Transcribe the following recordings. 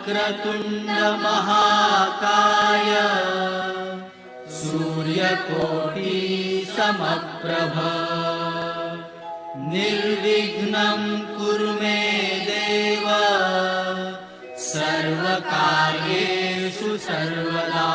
वक्रतुंड महाकाय सूर्यकोटि समप्रभ निर्विघ्नं कुरु मे देव सर्वकार्येषु सर्वदा।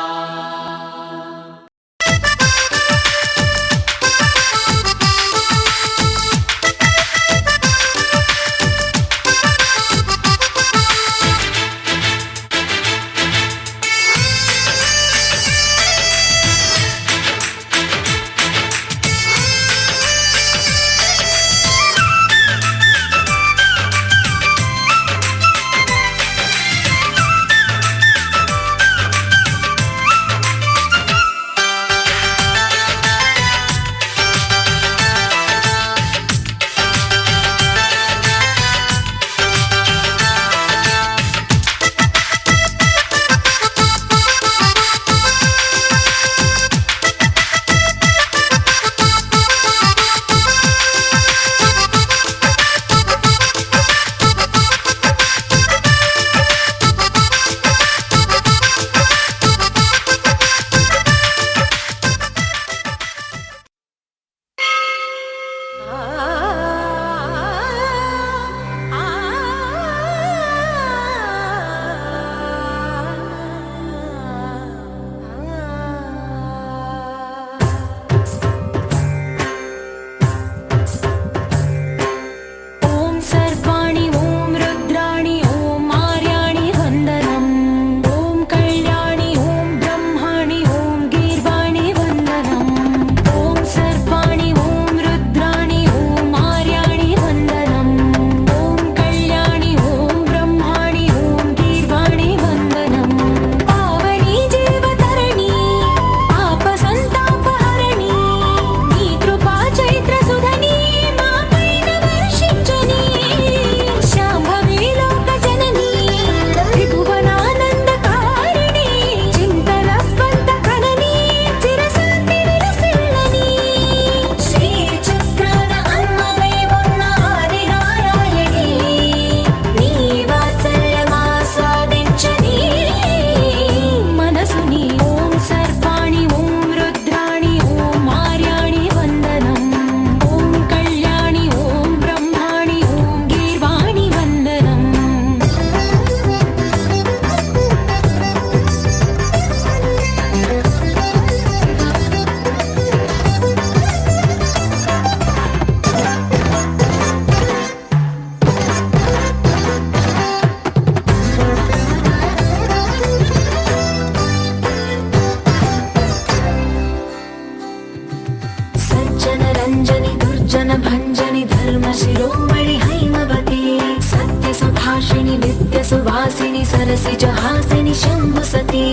भंजनी धर्म शिरोमणि हैमवती सत्य सुभाषिणि नित्य सुवासिनि सरसिज हासिनि शंभु सती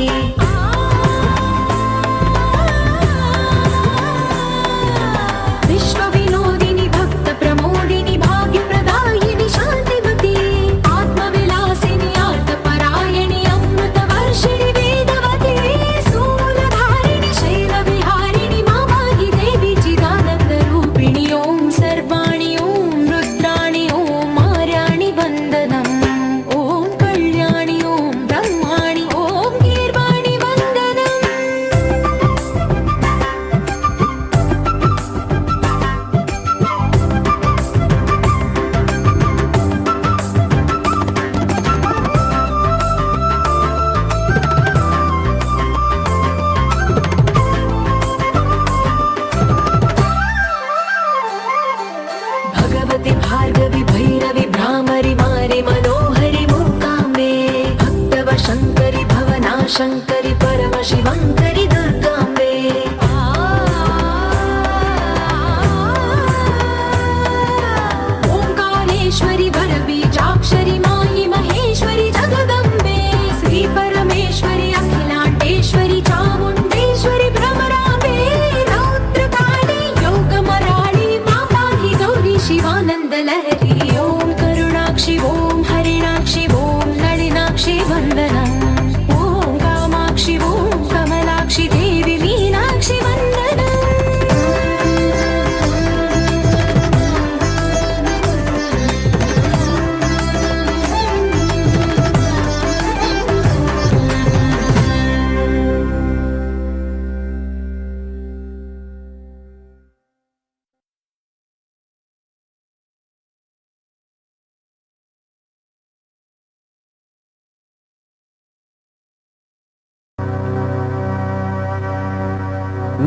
विश्व विनोदिनि भक्त प्रमोदिनि भाग्य प्रदायिनि शांतिवती आत्मविलासिनि आर्तपरायणि अमृत वर्षिणि वेदवती सूलधारिणि शैल विहारिणि मामाहि देवी चिदानंद रूपिणि ओम सर्वाणि ओम रुद्राणि ओम आर्याणि वंदनम् ओम कल्याणि ओम ब्रह्माणि ओम गीर्वाणि वंदनम्। भगवति भार्गवि भैरवि भ्रामरि मारि मनोहरि मूकाम्बे भक्तव शङ्करि भवना शङ्करि परम शिवङ्करि दुर्गाम्बे ओंकारेश्वरि वरबीजाक्षरि माहि महेश्वरि जगदम्बे श्री परमेश्वरि अखिलाण्डेश्वरि चामुण्डेश्वरि भ्रमराम्बे रौद्रकाली योगमराळि मामाहि गौरी शिवानन्द लहरी ओम करुणाक्षि ओम हरिणाक्षि ओम नलिनाक्षि वन्दनम् ओम कामाक्षि ओम कमलाक्षि देवी मीनाक्षि वन्दनम्।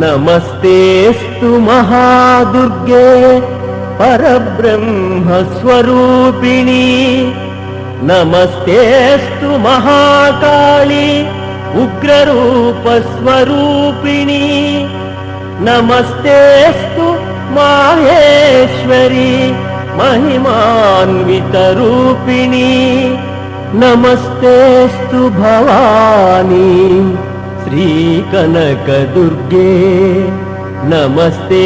నమస్తేస్తు మహాదుర్గే పరబ్రహ్మస్వరూపిణి నమస్తేస్తు మహాకాళి ఉగ్రరూపస్వరూపిణి నమస్తేస్తు మాహేశ్వరి महिमान्वितरूपिणी नमस्तेस्तु भवानी श्रीकनकदुर्गे नमस्ते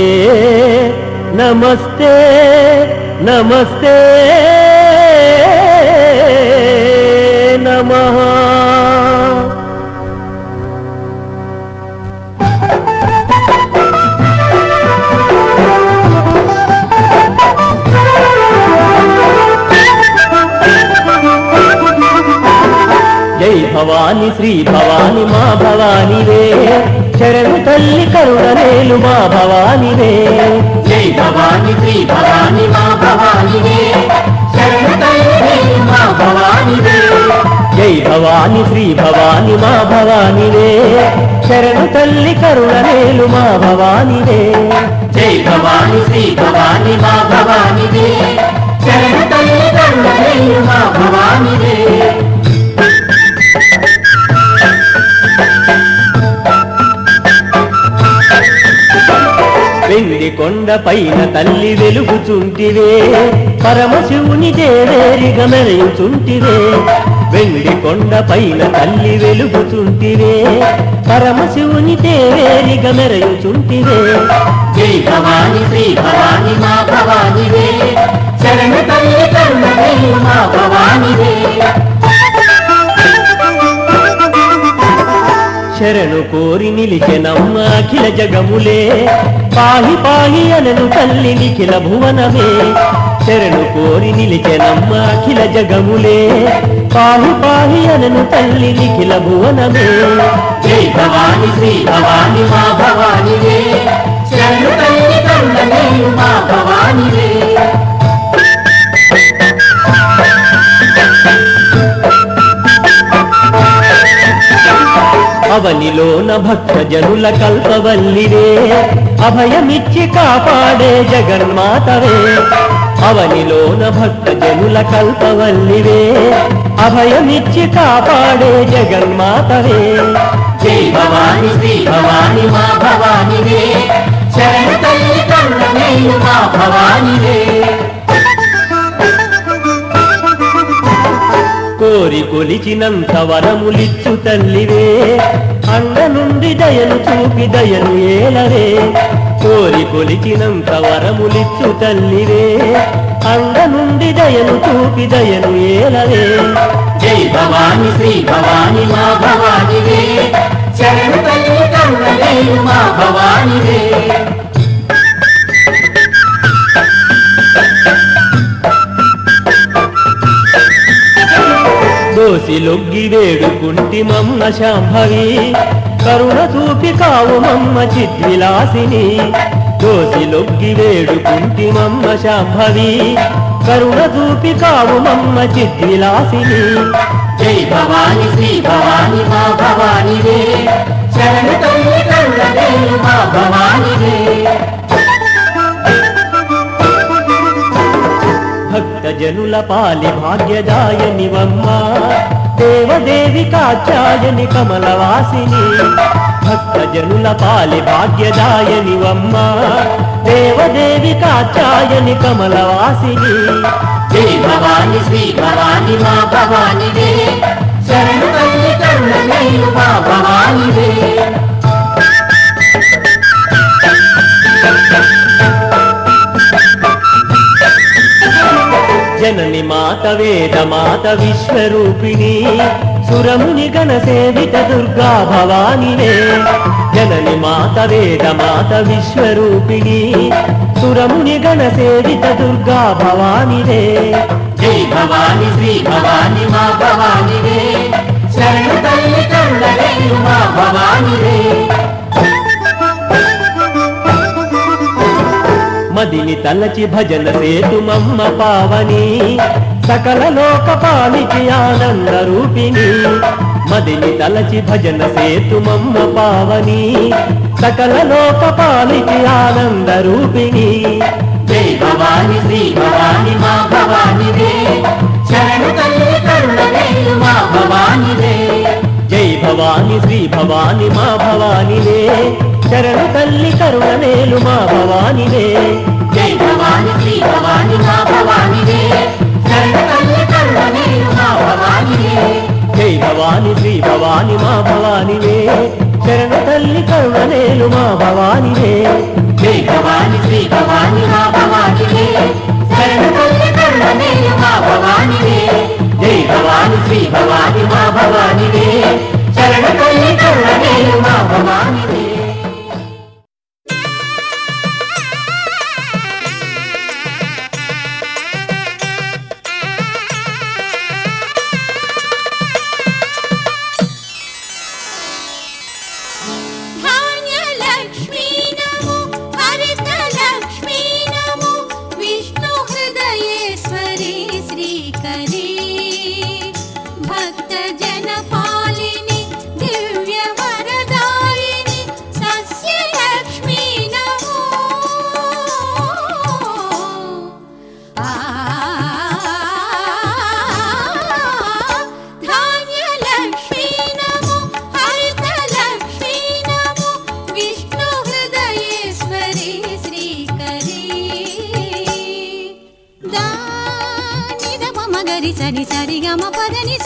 नमस्ते नमस्ते नमः जय भवानी श्री भवानी माँ भवानी रे शरण तल्ली करुणनेलु माँ भवानी रे जय भवानी श्री भवानी माँ भवानी रे शरण तल्ली माँ भवानी रे जय भवानी श्री भवानी माँ भवानी रे शरण तल्ली करुणनेलु माँ भवानी रे जय भवानी श्री भवानी माँ भवानी रे शरण तल्ली करुणनेलु माँ भवानी रे వెండి కొండ పైన తల్లి వెలుగుచుంటివే పరమశివుని దేవేరిగా మెరయుచుంటివే వెండి కొండ పైన తల్లి వెలుగుచుంటివే పరమశివుని దేవేరిగా మెరయుచుంటివే जय भवानी श्री भवानी माँ भवानी रे शरण तल्ली करुणनेलु माँ भवानी रे శరణు కోరి నిలిచెనమ్మ అఖిల జగములే పాహి పాహి అనను తల్లి నిఖిల భువనమే శరణు కోరి నిలిచెనమ్మ అఖిల జగములే పాహి పాహి అనను తల్లి నిఖిల భువనమే जय भवानी श्री भवानी माँ भवानी रे शरण तल्ली करुणनेलु माँ भवानी रे అవనిలోన భక్త జనుల కల్పవల్లివే అభయమిచ్చి కాపాడే జగన్మాతవే అవనిలోన భక్త జనుల కల్పవల్లివే అభయమిచ్చి కాపాడే జగన్మాతవే जय भवानी श्री भवानी माँ भवानी रे शरण तल्ली करुणनेलु माँ भवानी रे కోరి కొలిచినంత వరములిచ్చు తల్లివే అండ నుండి దయను చూపి దయను ఏలవే కోరి కొలిచినంత వరములిచ్చు తల్లివే అండ నుండి దయను చూపి దయను ఏలవే जय भवानी श्री भवानी माँ भवानी रे शरण तल्ली करुणनेलु माँ भवानी रे దోసి లొగ్గి వేడుకుంటి మమ్మ శాంభవి కరుణ చూపి కావు మమ్మ చిద్విలాసిని దోసి లొగ్గి వేడుకుంటి మమ్మ శాంభవి కరుణ చూపి కావు మమ్మ చిద్విలాసిని जय भवानी श्री भवानी माँ भवानी रे शरण तल्ली करुणनेलु माँ भवानी रे భక్త జనుల పాలి భాగ్యదాయనివమ్మ దేవదేవి కాచాయని కమలవాసిని భక్త జనుల పాలి భాగ్యదాయనివమ్మ దేవదేవి కాచాయని కమలవాసిని जय भवानी श्री भवानी माँ भवानी रे शरण तल्ली करुणनेलु माँ भवानी रे जननी मात वेद मात विश्वरूपिणी सुरमुनि गण सेवित दुर्गा भवानी रे जननी मात वेद मात विश्वरूपिणी सुरमुनि गण सेवित दुर्गा भवानी रे जय भवानी श्री भवानी माँ भवानी रे शरण तल्ली करुणनेलु माँ भवानी रे మదిని తలచి భజన సేతుమమ్మ పావని సకల లోక పాలికి ఆనంద రూపిణి మదిని తలచి భజన సేతుమమ్మ పావని సకల లోక పాలికి ఆనంద రూపిణి జై భవాని శ్రీ భవాని మా భవానిదే శరణు తల్లి కరుణవేలు మా భవానిదే జై భవాని శ్రీ భవాని మా భవానిదే శరణు తల్లి కరుణనేలు మా భవానిదే జై భవాని శ్రీ భవాని మా భవానిదే శరణు తల్లి కరుణవేలు మా భవానిదే జై భవాని శ్రీ భవాని మా భవానిదే శరణు తల్లి కరుణనేలు మా భవానిదే జై భవాని శ్రీ భవాని మా భవానిదే శరణు తల్లి కరుణవేలు మా భవానిదే జై భవాని శ్రీ భవాని మా భవానిదే శరణు తల్లి కరుణవేలు మా భవానిదే ధాన్యలక్ష్మీ నమో హరితలక్ష్మీ నమో విష్ణు హృదయేశ్వరి శ్రీకరీ భక్త జన పాలిని దివ్య వరదాయిని సస్యలక్ష్మీ నమో ధాన్యలక్ష్మీ నమో హరితలక్ష్మీ నమో విష్ణు హృదయేశ్వరి శ్రీకరీ దానిద మగరి సరి సరి గమ పదని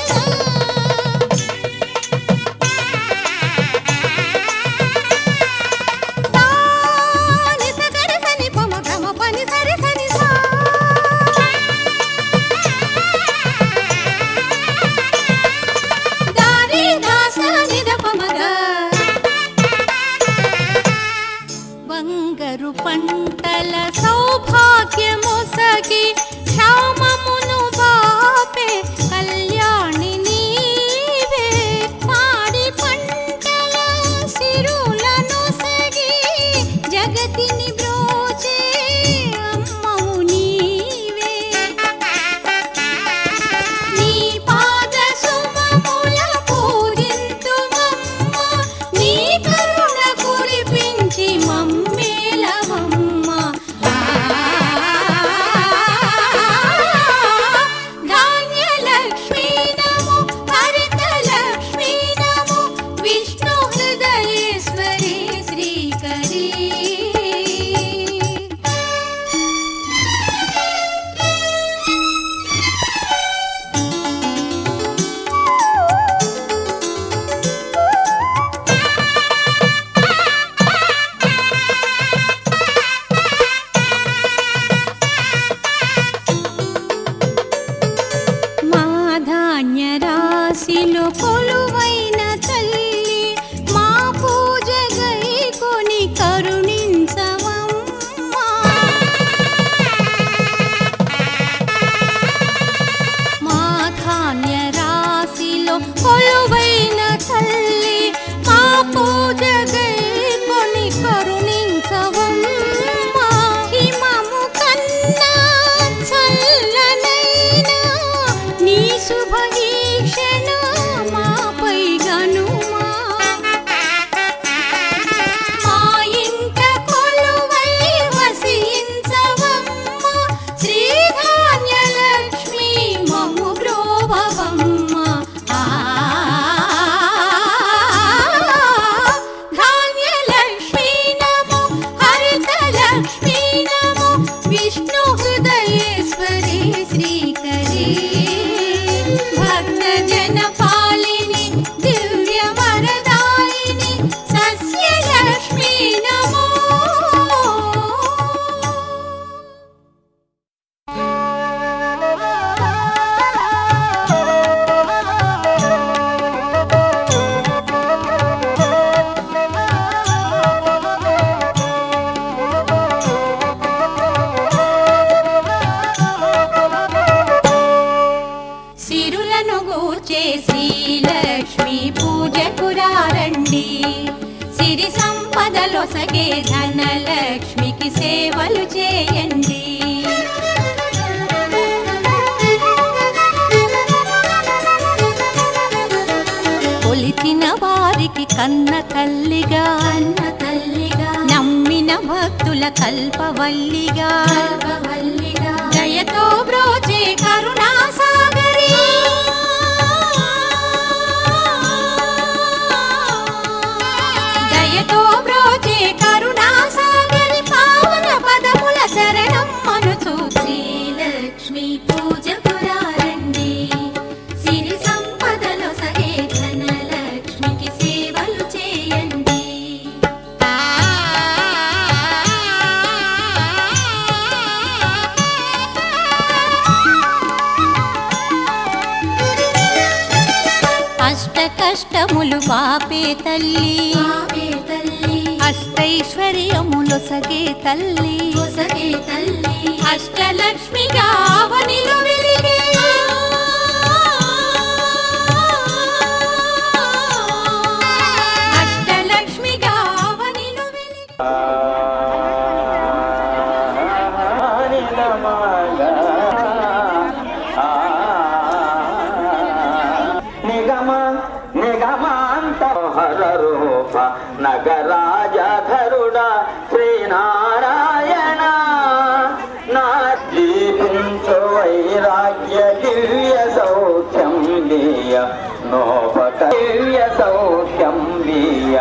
బంగారు పంటల సౌభాగ్యమొసగి క్షామమును బాపే కళ్యాణి నీవే పాడి పంటల సిరులను సగి జగతిని బ్రోచే అమ్మవు నీవే నీ పాద సుమముల పూజింతుమమ్మ నీ కరుణ కురిపించి మమ్మేలవమ్మ ధాన్యలక్ష్మీ నమో హరితలక్ష్మీ నమో విష్ణు హృదయేశ్వరి శ్రీకరీ మా ధాన్య రాశిలో కొలువైన తల్లి మా పూజ గైకొని కరుణించవమ్మా మా ధాన్య రాశిలో కొలువైన తల్లి మా పూజ గైకొని కరుణించవమ్మా హిమము కన్నా చల్లనైన నీ శుభీక్షణ మాపై గనుమా మా ఇంట కొలువై వసించవమ్మ శ్రీధాన్యలక్ష్మీ మమ్ము బ్రోవవమ్మ ధాన్యలక్ష్మీ నమో హరితలక్ష్మీ నమో విష్ణు హృదయేశ్వరి శ్రీకరీ భక్త జన పాలిని దివ్య వరదాయిని సస్యలక్ష్మీ నమో సిరులను గూచే శ్రీలక్ష్మీ పూజకు రారండి సిరి సంపదలొసగే ధనలక్ష్మికి సేవలు చేయండి కన్న తల్లిగా నమ్మిన భక్తుల కల్పవల్లిగా దయతో బ్రోచే కరుణా సాగరి దయతో బ్రోచే కరుణా సాగరి పావన పదముల శరణం మనుచు శ్రీలక్ష్మి పూజకు రండి సిరి సంపదలో సగే ధనలక్ష్మికి సేవలు చేయండి అష్ట కష్టములు పాపే తల్లి అష్టైశ్వర్యములు సగే తల్లి అష్టలక్ష్మిగా అవనిలో వెలిగే అష్టలక్ష్మిగా అవనిలో వెలిగే రూప నగరాజధరుడ శ్రీనారాయణ నా జీవించు వైరాగ్య దివ్య సౌఖ్యం వీయ నోపక దివ్య సౌఖ్యం వీయ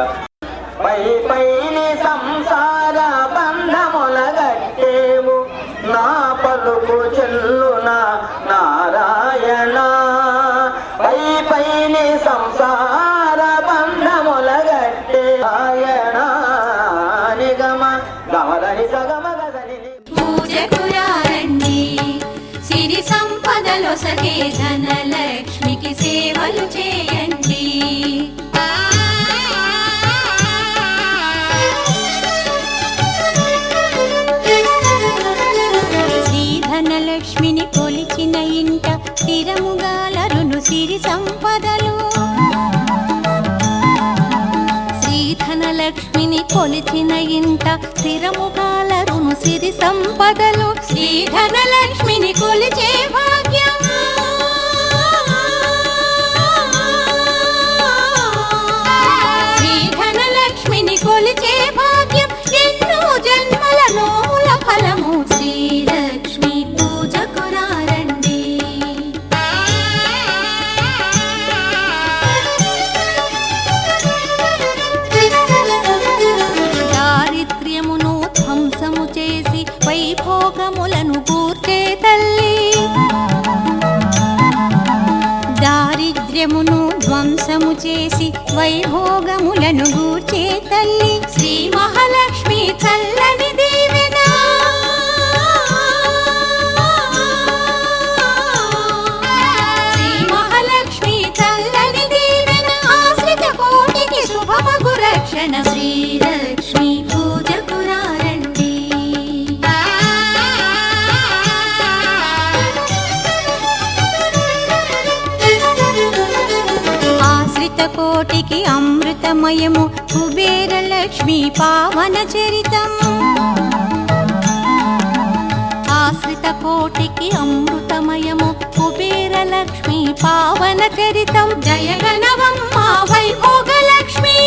పై పైని సంసార బంధములగట్టేవు నా పలుకు చెల్లున నారాయణ పై పైని సంసార బంధములగట్టే ఆయన నిగమ గమదని సగమ గదని పూజకు రండి సిరి సంపదలో సగే ధనలక్ష్మికి సేవలు చేయండి శ్రీ ధనలక్ష్మిని కొలిచిన ఇంట స్థిరముగాలరును సిరి సంపదలు శ్రీ ధనలక్ష్మిని కొలిచిన ఇంట స్థిరముగాలరును సిరి సంపదలు శ్రీ ధనలక్ష్మిని కొలిచే భాగ్యం శ్రీ ధనలక్ష్మిని కొలిచే భాగ్యం ఎన్నో జన్మల నోముల ఫలము శ్రీలక్ష్మి పూజకు రండి దారిద్ర్యమును ధ్వంసము చేసి వైభోగములను కూర్చే తల్లి దారిద్ర్యమును ధ్వంసము చేసి వైభోగములను గూర్చే తల్లి శ్రీ మహాలక్ష్మి చల్లని దీవెన శ్రీ మహాలక్ష్మి చల్లని దీవెన ఆశ్రిత కోటికి శుభమగు రక్షణ శ్రీలక్ష్మి పూజకు రండి ఆశ్రిత కోటికి అమృతమయము కుబేర లక్ష్మి పావన చరితం ఆశ్రిత కోటికి అమృతమయము కుబేర లక్ష్మి పావన చరితం జయగణవమ్మ వైభోగ లక్ష్మి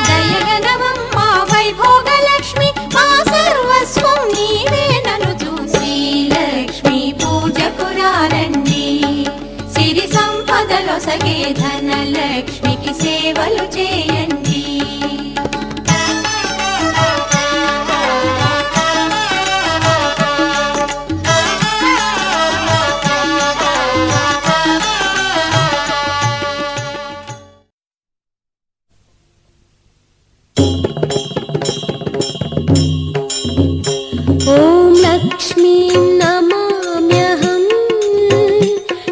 జయగణవమ్మ వైభోగ లక్ష్మి మా సర్వస్వం నీవే నన్ను చూసి లక్ష్మి పూజకు రండి సిరి సంపదలో సగే ధనలక్ష్మికి సేవలు చేయండి ॐ लक्ष्मीं नमाम्यहं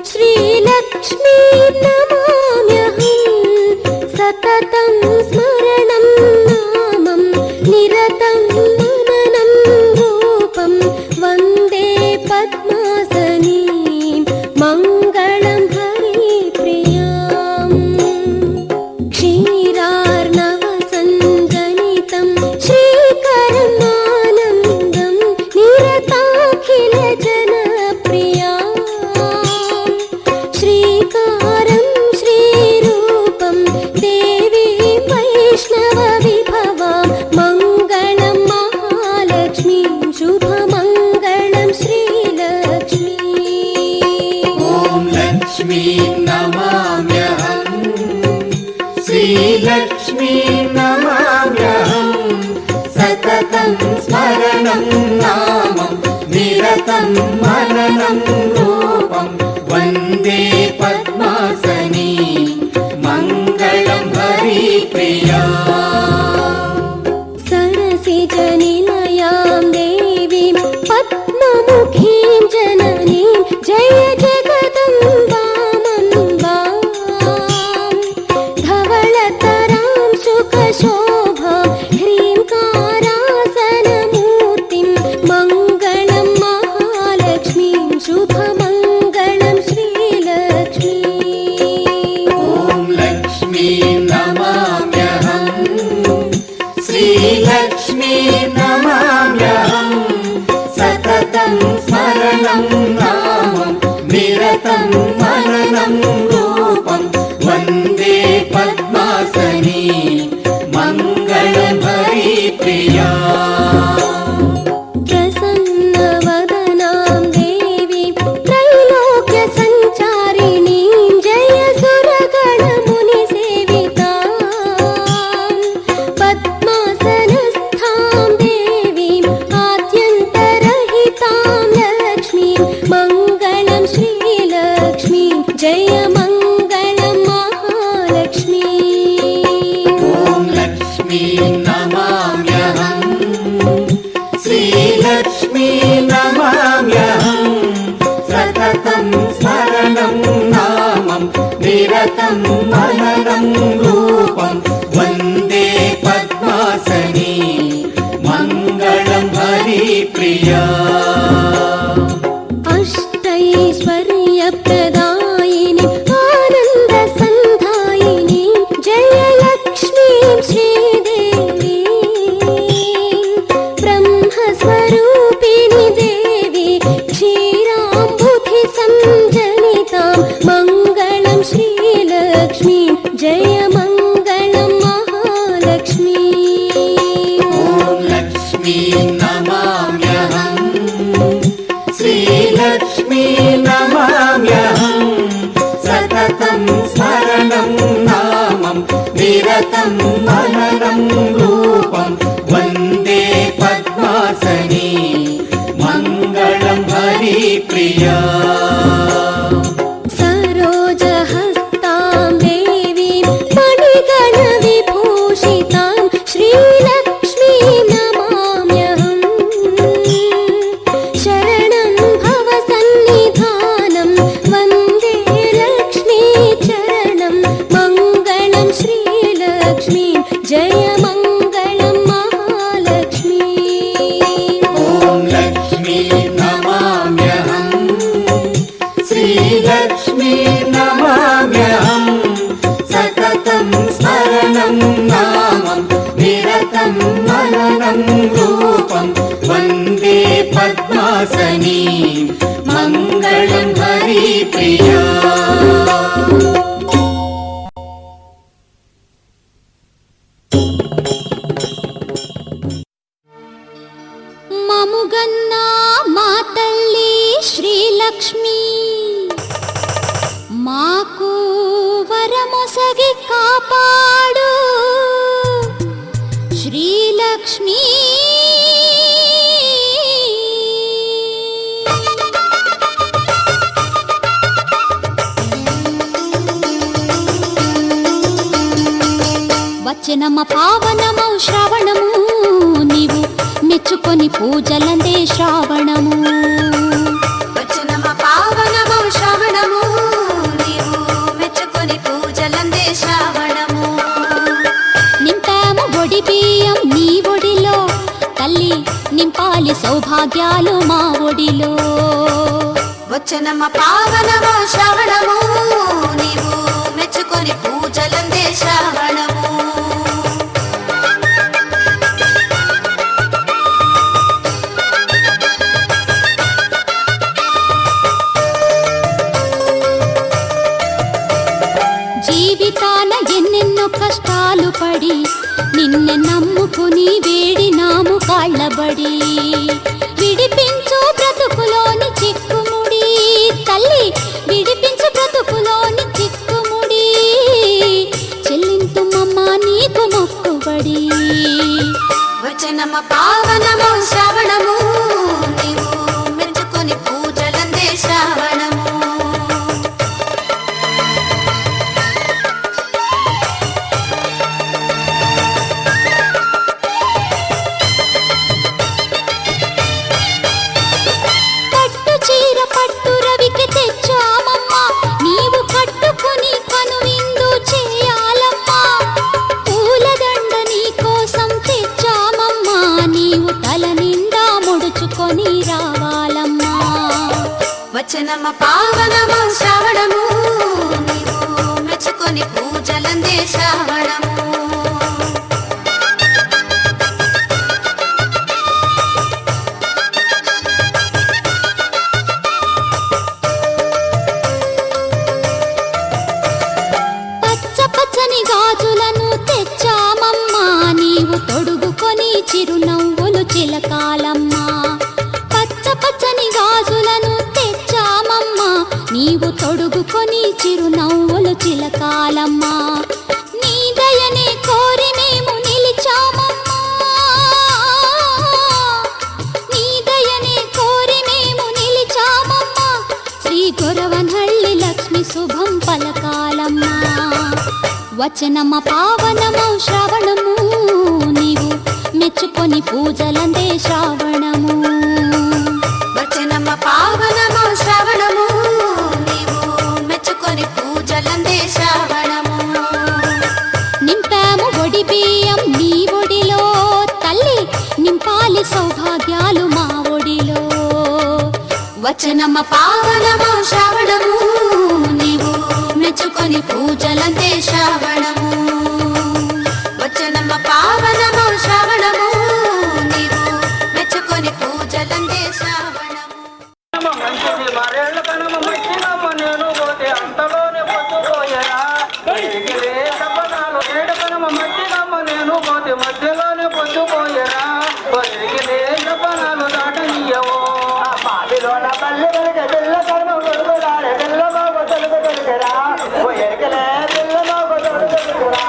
श्रीलक्ष्मीं नमाम्यहं सततं स्मरणं नामं निरतं मननं रूपं वन्दे पद्मासनीं मङ्गलं हरिप्रियाम् क्षीरार्णवसञ्जनितं श्रीकरमानन्दं निरताखिल సతతం స్మరణం నామం నిరతం మననం రూపం వందే పద్మాసని మంగళం హరిప్రియా सरसिजनिलयां देवीं पद्ममुखीं जननीं जय जगदम्बामम्बां धवलतरां सुखशोभां ह्रीङ्कारासनमूर्तिं मङ्गलं महालक्ष्मीं शुभमङ्गलं श्रीलक्ष्मी ॐ लक्ष्मीं नमाम्यहम् श्रीलक्ष्मी नमाम्यहं सततं स्मरणं नामं निरतं मननं रूपं वन्दे पद्मासनी मङ्गलं हरिप्रिया प्रसन्नवदनां देवीं त्रैलोक्यसञ्चारिणीं जय सुरगणमुनिसेवितां पद्मासनस्थां देवीम् आद्यन्तरहितां लक्ष्मीं मङ्गलं श्रीलक्ष्मीं जय मङ्गलं महालक्ष्मी ॐ लक्ष्मीं नमाम्यहम् श्रीलक्ष्मी नमाम्यहं सततं स्मरणं नामं निरतं मननं रूपं वन्दे पद्मासनी मङ्गलं हरिप्रिया अष्टैश्वर्यप्रदायिनी आनन्दसन्धायिनी जयलक्ष्मीं श्रीदेवीं ब्रह्मस्वरूपिणि देवी क्षीराम्बुधिसञ्जनितां मङ्गलं श्रीलक्ष्मीं जय मङ्गलं महालक्ष्मी ॐ लक्ष्मीं नमाम्यहम् श्रीलक्ष्मी नमाम्यहं सततं स्मरणं नामं निरतं मननं रूपं वन्दे पद्मासनी मङ्गलं हरिप्रिया सरोजहस्तां देवीं मणिगणविभूषितां श्रीलक्ष्मीं नमाम्यहम् शरणं भवसन्निधानं वन्दे लक्ष्मीचरणं मङ्गलं श्रीलक्ष्मीं जय मङ्गलं महालक्ष्मी ॐ लक्ष्मीं नमाम्यहम् श्रीलक्ष्मी नमाम्यहं सततं स्मरणं नामं निरतं मननं रूपं वन्दे पद्मासनी मङ्गलं हरिप्रिया మముగన్నా మా తల్లి శ్రీలక్ష్మి మాకు వరమొసగి కాపాడు శ్రీలక్ష్మి వచనమ పావనమౌ శ్రవణము నీవు మెచ్చుకొని పూజలందే శ్రావణము వచనమ పావనమౌ శ్రవణము నీవు మెచ్చుకొని పూజలందే శ్రావణము నింపాము ఒడి బియ్యం నీ ఒడిలో తల్లి నింపాలి సౌభాగ్యాలు మా ఒడిలో వచనమ పావనమౌ శ్రవణము నీవు మెచ్చుకొని పూజలందే శ్రావణము జీవితాన ఎన్నెన్నో కష్టాలు పడి నిన్ను నమ్ముకుని వేడినాము కాళ్ళబడి విడిపించు బ్రతుకులోని చిక్కుముడి తల్లి విడిపించు బ్రతుకులోని చిక్కుముడి చెల్లింతు మమ్మ నీకు మొక్కుబడి వచనమ పావనము శ్రవణము నీవు మెచ్చుకొని పూజలందే శ్రావణము పట్టు చీర పట్టు రవికి తెచ్చామమ్మా నీవు కట్టుకుని కనువిందు చేయాలమ్మా పూలదండ నీ కోసం తెచ్చామమ్మా నీవు తల నిండా ముడుచుకొని రావాలమ్మా వచనమ పావనము శ్రవణము నీవు మెచ్చుకొని పూజలందే శ్రావణము పచ్చ పచ్చని గాజులను తెచ్చామమ్మా నీవు తొడుగుకొని చిరునవ్వులు చిలకాలమ్మా పచ్చ పచ్చని గాజులను తెచ్చామమ్మా నీవు తొడుగుకొని చిరునవ్వులు చిలకాలమ్మా నీ దయనే కోరి మేము నిలిచామమ్మా నీ దయనే కోరి మేము నిలిచామమ్మా శ్రీ గొరవనహళ్ళి లక్ష్మి శుభం పలకాలమ్మా వచనమ పావనము శ్రవణము నీవు మెచ్చుకొని పూజలందే శ్రావణము వచనమ పావనము శ్రవణము నీవు మెచ్చుకొని పూజలందే శ్రావణము నింపాము ఒడి బియ్యం నీ ఒడిలో తల్లి నింపాలి సౌభాగ్యాలు మా ఒడిలో వచనమ పావనము శ్రవణము నీవు మెచ్చుకొని పూజలందే శ్రావణము వచనమ పావనము శ్రవణము నీవు మెచ్చుకొని పూజలందే శ్రావణము మంచిది మరేళ్ళ కనమ మట్టినమ్మ నేను పోతే అంతలోనే పొద్దుపోయేరా చెప్పనాలు ఏడు కనమ మట్టినమ్మ నేను పోతే మధ్యలోనే పొద్దుపోయేరా చెప్పనాలు దాటనీయవో బావిలోన పల్లె కనుక పిల్ల కర్మ కొడుకురాడే పిల్ల బాబు తొలుగు తెలుగురా ఎరకలే పిల్ల బాబు తొలుగు తెలుగురా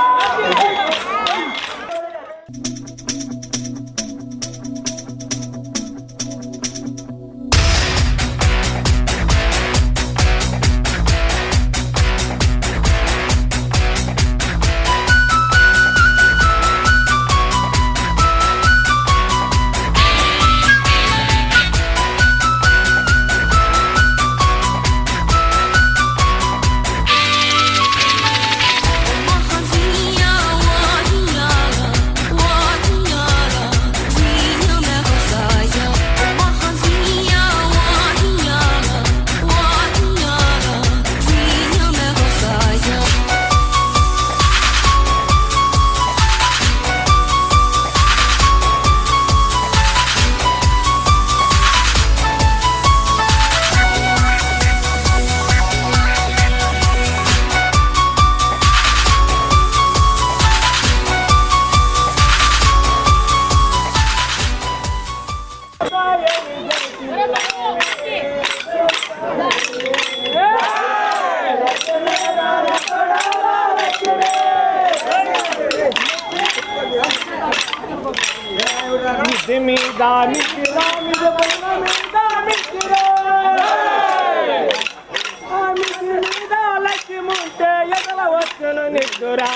లక్ష్ముంటే ఎదల వచ్చును నిద్దురా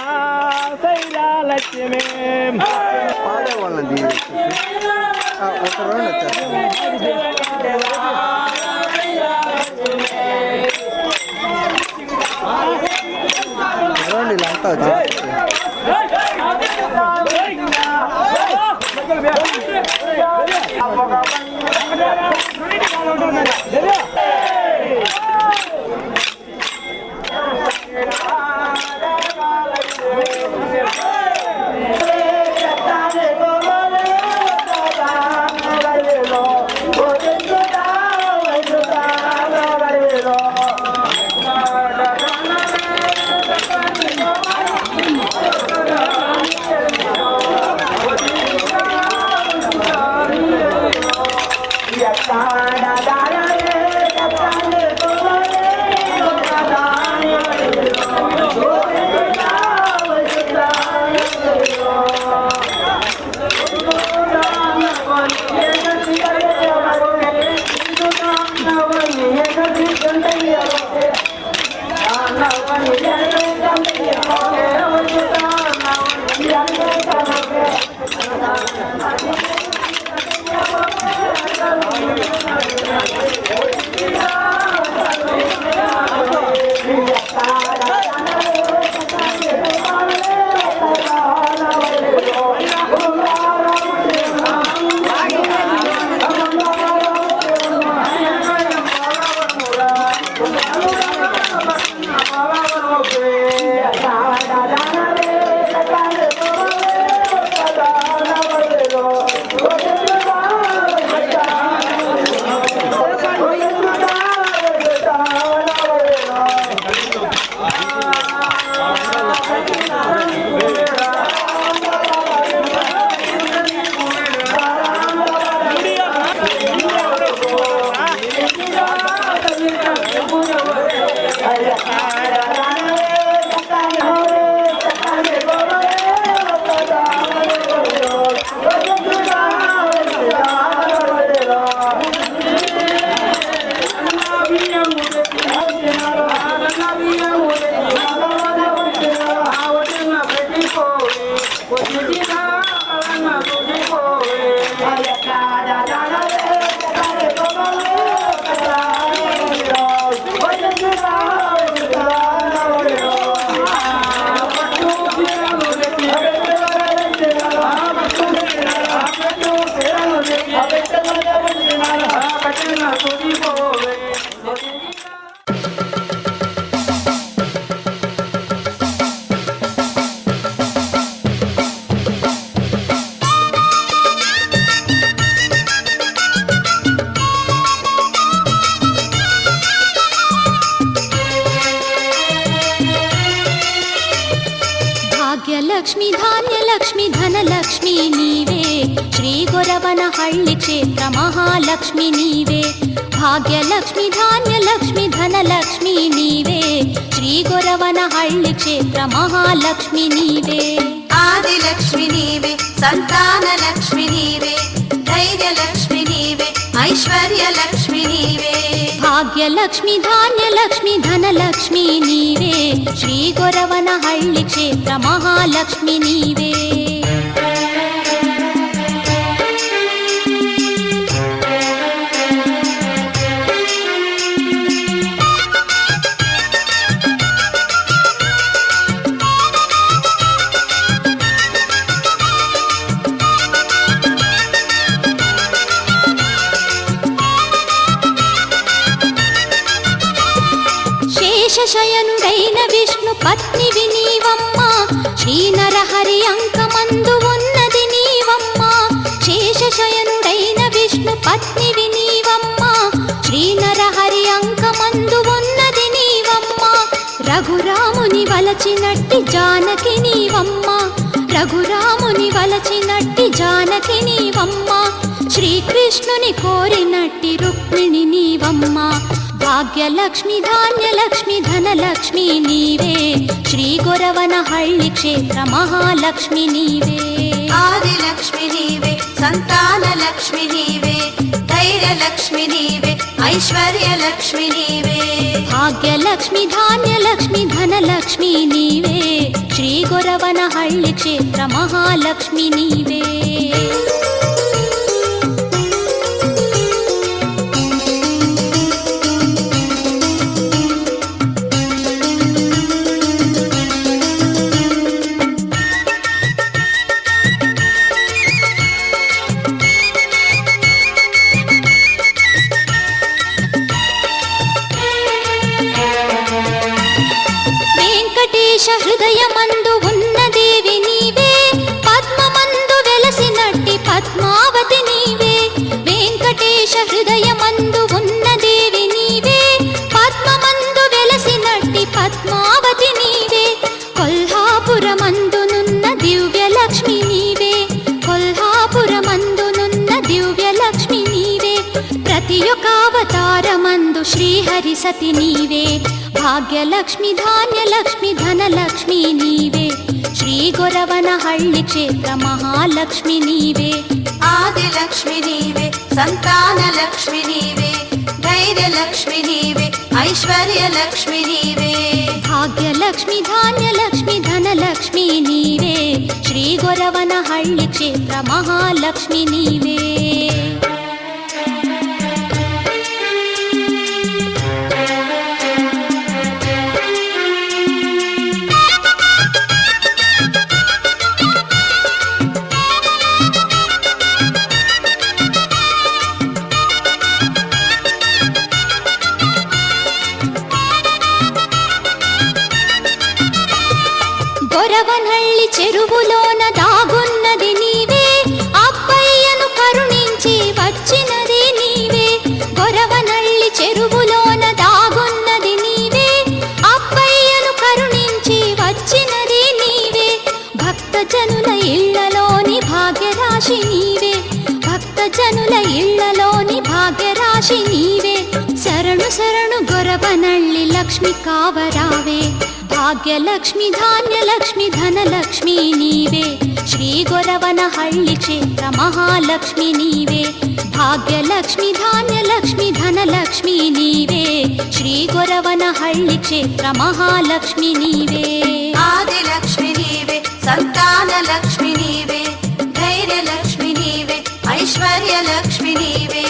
శైలా లక్ష్మి పాడేవాళ్ళది ఒక రౌండ్ రౌండ్ ఇలా అంతా వచ్చేసి భాగ్యలక్ష్మి ధాన్యలక్ష్మి ధనలక్ష్మి నీవే శ్రీ గొరవనహళ్ళి క్షేత్ర మహాలక్ష్మి నీవే భాగ్యలక్ష్మి ధాన్యలక్ష్మి ధనలక్ష్మి నీవే శ్రీ గొరవనహళ్ళి క్షేత్ర మహాలక్ష్మి నీవే ఆదిలక్ష్మి నీవే సంతాన లక్ష్మి నీవే ధైర్యలక్ష్మి నీవే ఐశ్వర్యలక్ష్మి నీవే భాగ్యలక్ష్మి ధాన్యలక్ష్మి ధనలక్ష్మి నీవే శ్రీ గొరవనహళ్ళి క్షేత్ర మహాలక్ష్మి నీవే శేషశయనుడైన విష్ణు పత్నివి నీవమ్మ శ్రీ నరహరి అంకమందు ఉన్నది నీవమ్మ శేషశయనుడైన విష్ణు పత్నివి నీవమ్మ శ్రీ నరహరి అంకమందు ఉన్నది నీవమ్మ రఘురాముని వలచినట్టి జానకి నీవమ్మ రఘురాముని వలచినట్టి జానకి నీవమ్మ శ్రీకృష్ణుని కోరినట్టి రుక్మిణి నీవమ్మ భాగ్యలక్ష్మి ధాన్యలక్ష్మి ధనలక్ష్మి నీవే శ్రీ గొరవనహళ్ళి క్షేత్ర మహాలక్ష్మి నీవే ఆదిలక్ష్మి నీవే సంతాన లక్ష్మి నీవే ధైర్యలక్ష్మి నీవే ఐశ్వర్యలక్ష్మి నీవే భాగ్యలక్ష్మి ధాన్యలక్ష్మి ధనలక్ష్మి నీవే శ్రీ గొరవనహళ్ళి క్షేత్ర మహాలక్ష్మి నీవే హృదయమందు ఉన్న దేవి నీవే పద్మమందు వెలసినట్టి పద్మావతి నీవే వెంకటేశ హృదయమందు ఉన్న దేవి నీవే పద్మమందు వెలసినట్టి పద్మావతి నీవే కొల్హాపురమందునున్న దివ్యలక్ష్మి నీవే కొల్హాపురమందునున్న దివ్యలక్ష్మి నీవే ప్రతి ఒక్క అవతారమందు శ్రీహరి సతి నీవే భాగ్యలక్ష్మి ధాన్యలక్ష్మి ధనలక్ష్మి నీవే శ్రీ గొరవనహళ్ళి క్షేత్ర మహాలక్ష్మి నీవే ఆదిలక్ష్మి నీవే సంతాన లక్ష్మి నీవే ధైర్యలక్ష్మి నీవే ఐశ్వర్యలక్ష్మి నీవే భాగ్యలక్ష్మి ధాన్యలక్ష్మి ధనలక్ష్మి నీవే శ్రీ గొరవనహళ్ళి క్షేత్ర మహాలక్ష్మి నీవే గొరవనహళ్ళి చెరువులోన దాగున్నది నీవే అబ్బయ్యను కరుణించి వచ్చినది నీవే గొరవనహళ్ళి చెరువులోన దాగున్నది నీవే అబ్బయ్యను కరుణించి వచ్చినది నీవే భక్తజనుల ఇళ్లలోని భాగ్యరాశి నీవే భక్తజనుల ఇళ్లలోని భాగ్యరాశి నీవే శరణు శరణు గొరవనహళ్ళి లక్ష్మి కావరావే భాగ్యలక్ష్మి ధాన్యలక్ష్మి ధనలక్ష్మి నీవే శ్రీ గొరవనహళ్ళి క్షేత్ర మహాలక్ష్మి నీవే భాగ్యలక్ష్మి ధాన్యలక్ష్మి ధనలక్ష్మి నీవే శ్రీ గొరవనహళ్ళి క్షేత్ర మహాలక్ష్మి నీవే ఆదిలక్ష్మి నీవే సంతాన లక్ష్మి నీవే ధైర్యలక్ష్మి నీవే ఐశ్వర్యలక్ష్మి నీవే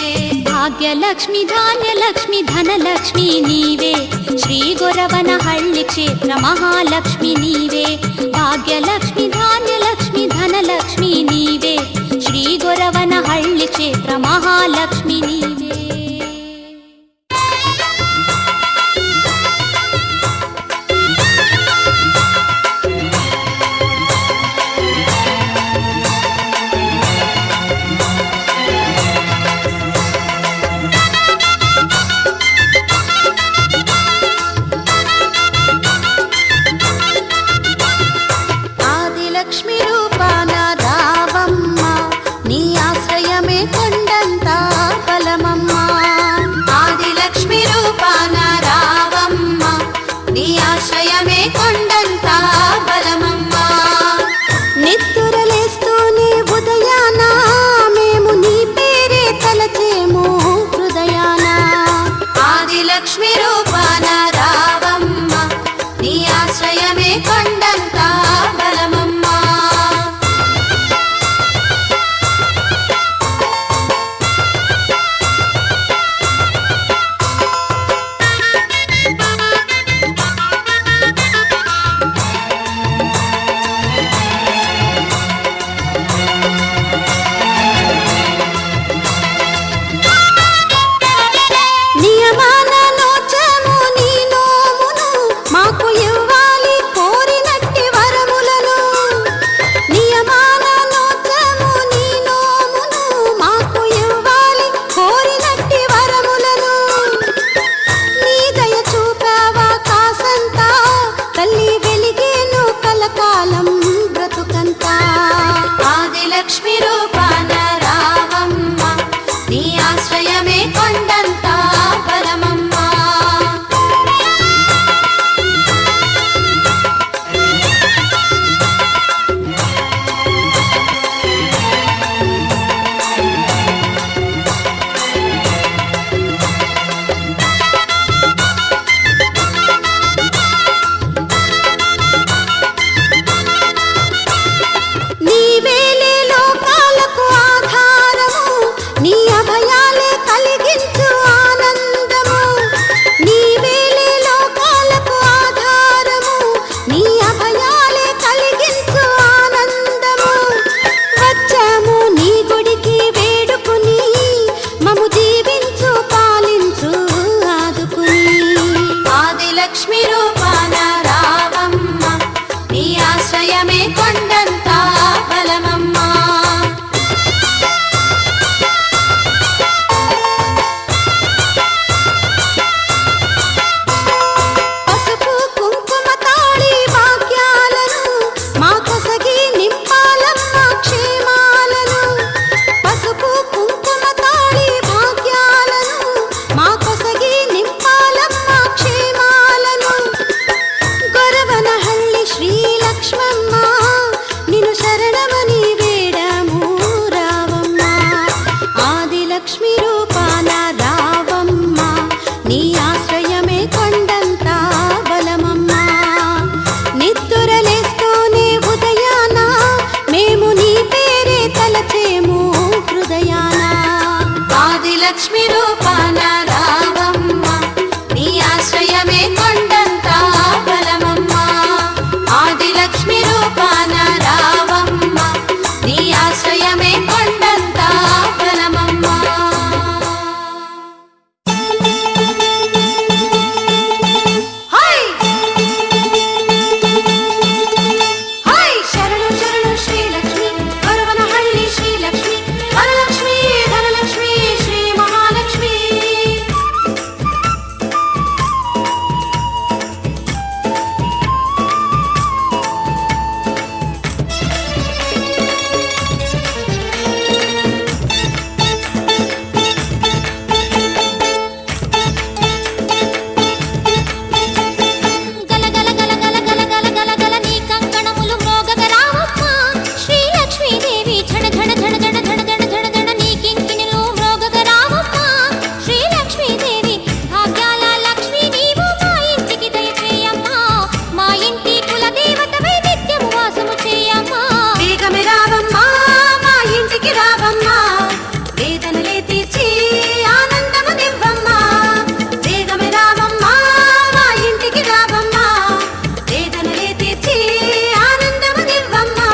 భాగ్యలక్ష్మి ధాన్యలక్ష్మి ధనలక్ష్మి నీవే శ్రీ గొరవనహళ్ళి క్షేత్ర మహాలక్ష్మి నీవే భాగ్యలక్ష్మి ధాన్యలక్ష్మి ధనలక్ష్మి నీవే శ్రీ గొరవనహళ్ళి క్షేత్ర మహాలక్ష్మి నీవే ఆదిలక్ష్మి రూపాన రావమ్మ నీ ఆశ్రయమే కొండంత బలమమ్మ ఆదిలక్ష్మి రూపాన రావమ్మ నీ ఆశ్రయమే కొండంత బలమమ్మ నిద్దురలేస్తూనే ఉదయాన మేము నీ పేరే తలచేము హృదయాన ఆదిలక్ష్మి రూపాన రావమ్మ నీ ఆశ్రయమే కొండంత బలమమ్మ నియమాన నోచము నీ నోమును మాకు ఇవ్వాలి కోరినట్టి వరములను నియమాన నోచము నీ నోమును మాకు ఇవ్వాలి కోరినట్టి వరములను నీ దయ చూపావా కాసంతా తల్లి వెలిగేను కలకాలం బ్రతుకంతా ఆదిలక్ష్మి రూపాన రావమ్మ నీ ఆశ్రయమే కొండంత బలమమ్మ నీవేలే లోకాలకు ఆధారము నీ అభయాలే కలిగించు ఆనందము నీవేలే లోకాలకు ఆధారము నీ అభయాలే కలిగించు ఆనందము వచ్చాము నీ గుడికి వేడుకుని మము దీవించు పాలించు ఆదుకుని ఆదిలక్ష్మి రూపాన రావమ్మ నీ ఆశ్రయమే కొండంత బలమమ్మ పసుపు కుంకుమ తాళి భాగ్యాలను మా కొసగి నింపాలమ్మ క్షేమాలను పసుపు కుంకుమ తాళి భాగ్యాలను మా కొసగి నింపాలమ్మ క్షేమాలను గొరవనహళ్ళి శ్రీ లక్ష్మమ్మ నిన్ను శరణమని వేడము రావమ్మ ఆదిలక్ష్మి రూపాన రావమ్మ నీ ఆశ్రయమే కొండంత బలమమ్మ ఆదిలక్ష్మి రూపాన రావమ్మ నీ ఆశ్రయమే కొండంత బలమమ్మ ఆదిలక్ష్మి రూపాన రావమ్మ నీ ఆశ్రయమే కొండంత బలమమ్మ హై హై శరణు శరణు శ్రీలక్ష్మి వరవనహళ్ళి శ్రీలక్ష్మి వరలక్ష్మి ధనలక్ష్మి శ్రీ మహాలక్ష్మి గల గల గల గల గల గల గల గల నీ కంకణములు మ్రోగగ రావమ్మ శ్రీలక్ష్మీదేవి ఝణ ఝణ ఝణ ఝణ ఝణ ఝణ ఝణ ఝణ నీ కింకిణులు మ్రోగగ రావమ్మ శ్రీలక్ష్మీదేవి భాగ్యాల లక్ష్మి నీవు మా ఇంటికి దయచేయమ్మా మా ఇంటి కులదేవతవై నిత్యము వాసము చేయమ్మా వేగమే రావమ్మా మా ఇంటికి రావమ్మా వేదనలే తీర్చి ఆనందము నివ్వమ్మా వేగమే రావమ్మా మా ఇంటికి రావమ్మా వేదనలే తీర్చి ఆనందము నివ్వమ్మా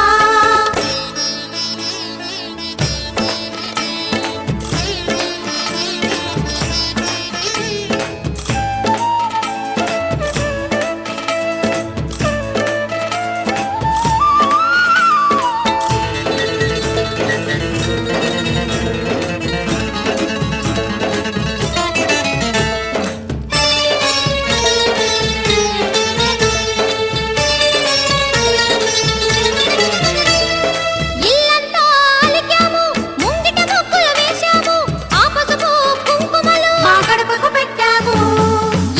ఇల్లంతా అలికాము ముంగిట ముగ్గులు వేశాము ఆ పసుపు కుంకుమలు మా గడపకు పెట్టాము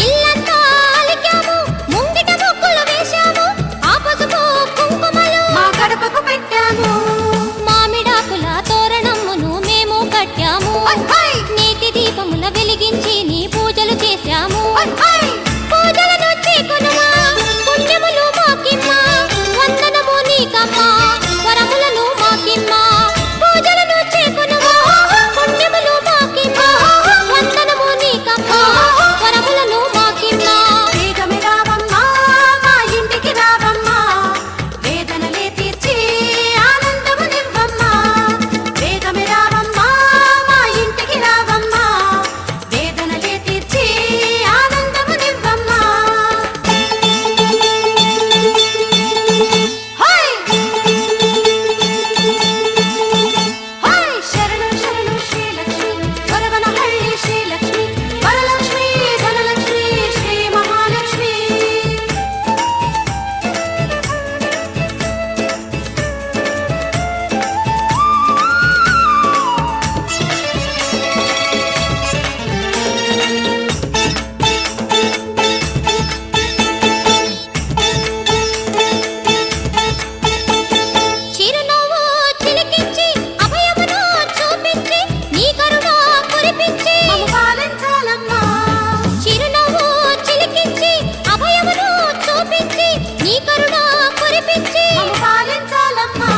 ఇల్లంతా అలికాము ముంగిట ముగ్గులు వేశాము ఆ పసుపు కుంకుమలు మా గడపకు పెట్టాము మామిడాకుల తోరణమును మేము కట్టాము హై నీతి దీపముల వెలిగించి నీ పూజలు చేశాము హై పూజలను చేకొనుమా పుణ్యములు మాకిమ్మా వందనము నీకమ్మా వరములను మాకిమ్మా పూజలను చేకొనుమా పుణ్యములు మాకిమ్మా వందనము నీకమ్మా వరములను మాకిమ్మా వేగమే రావమ్మా మా ఇంటికి రావమ్మా వేదనలే తీర్చి ఆనందము నివ్వమ్మా వేగమే రావమ్మా మా ఇంటికి రావమ్మా వేదనలే తీర్చి ఆనందము నివ్వమ్మా హై హై శరణు శరణు శ్రీలక్ష్మి వరవనహళ్ళి శ్రీలక్ష్మి వరలక్ష్మి ధనలక్ష్మి శ్రీ మహాలక్ష్మి చిరునవ్వు చిలికించి అభయమును చూపించి నీ కరుణ కురిపించి మమ్ము పాలించాలమ్మా చిరునవ్వు చిలికించి అభయమును చూపించి నీ కరుణ కురిపించి మమ్ము పాలించాలమ్మా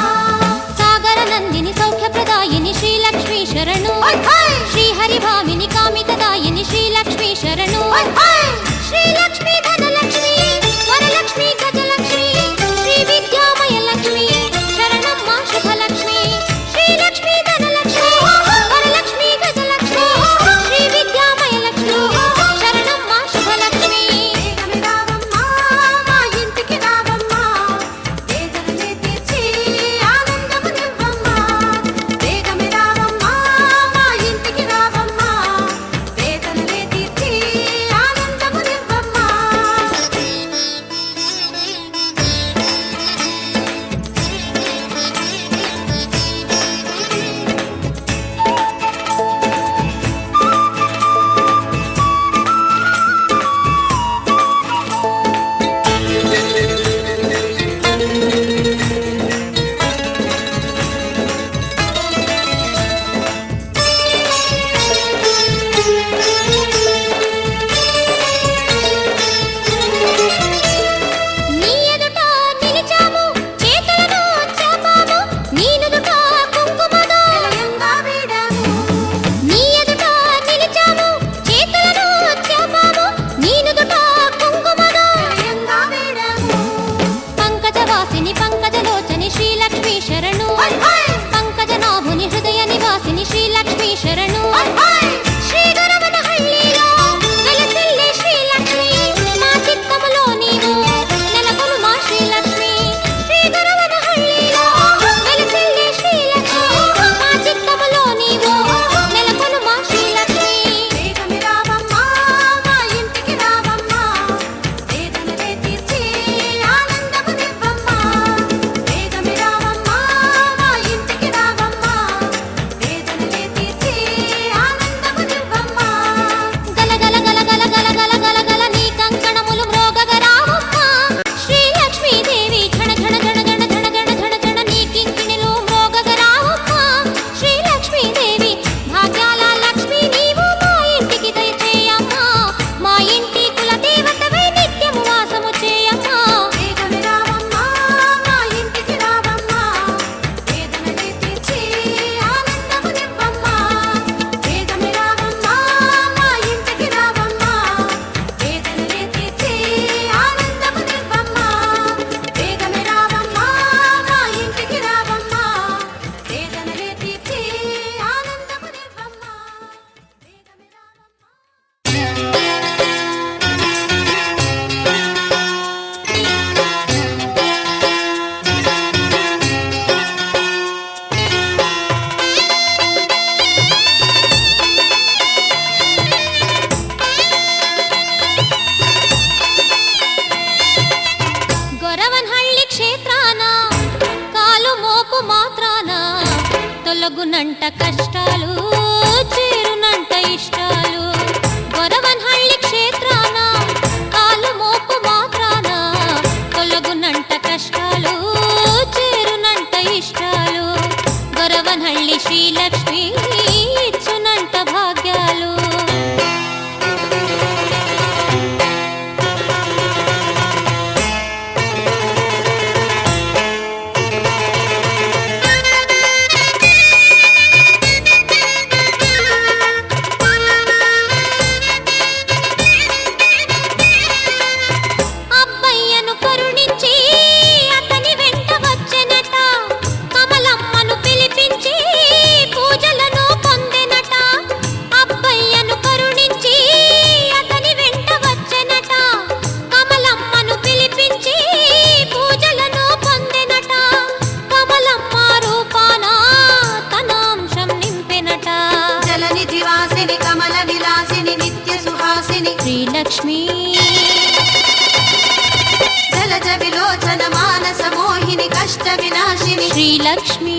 సాగర నందిని సౌఖ్యప్రదాయిని శ్రీలక్ష్మీ శరణు హై హై శ్రీహరిభామిని కామితదాయిని శ్రీలక్ష్మీ శరణు హై హై శ్రీలక్ష్మీ ధనలక్ష్మి వరలక్ష్మి గజలక్ష్మి శ్రీ విద్యామయ లక్ష్మి శరణమ్మ శుభలక్ష్మి శ్రీలక్ష్మీ ధనలక్ష్మి వరలక్ష్మి గజలక్ష్మి శ్రీ విద్యామయ లక్ష్మి శరణమ్మ శుభలక్ష్మి వేగమే రావమ్మా మా ఇంటికి రావమ్మా వేదనలే తీర్చి ఆనందము నివ్వమ్మా వేగమే రావమ్మా మా ఇంటికి రావమ్మా వేదనలే తీర్చి ఆనందము నివ్వమ్మా కష్టాలు చేరునంట ఇష్టాలు గొరవన్హళ్ళి క్షేత్రాన కాలు మోపు మాత్రాన తొలగునంట కష్టాలు చేరునంట ఇష్టాలు గొరవన్హళ్ళి శ్రీలక్ష్మి ఇచ్చునంట భాగ్యాలు అబ్బయ్యను కరుణించి అతని వెంట వచ్చెనట కమలమ్మను పిలిపించి పూజలను పొందెనట అబ్బయ్యను కరుణించి అతని వెంట వచ్చెనట కమలమ్మను పిలిపించి పూజలను పొందెనట కమలమ్మ రూపాన తన అంశం నింపెనట జలనిధి వాసిని కమల విలాసిని నిత్య సుహాసిని శ్రీలక్ష్మి జలజ విలోచన మానస మోహిని కష్ట వినాశిని శ్రీలక్ష్మి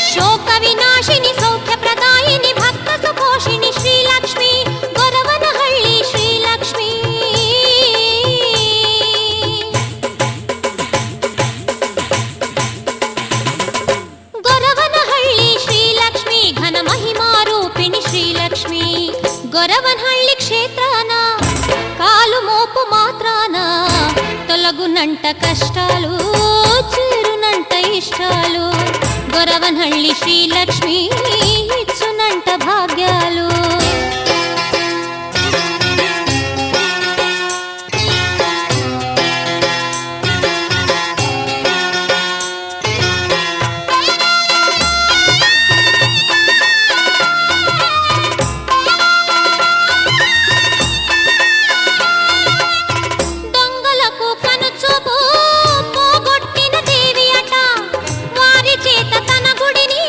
శోక వినాశిని సౌఖ్య ప్రదాయిని భక్త సుపోషిణి శ్రీలక్ష్మి గొరవనహళ్ళి శ్రీలక్ష్మి గొరవనహళ్ళి శ్రీలక్ష్మి ఘన మహిమా రూపిణి శ్రీలక్ష్మి గొరవనహళ్ళి క్షేత్రాన కాలు మోపు మాత్రాన తొలగునంట కష్టాలు చేరునంట ఇష్టాలు గొరవన్హళ్ళి శ్రీలక్ష్మి ఇచ్చునంట భాగ్యాలు దొంగలకు కనుచూపు పోగొట్టిన దేవి అట వారి చేత తన గుడిని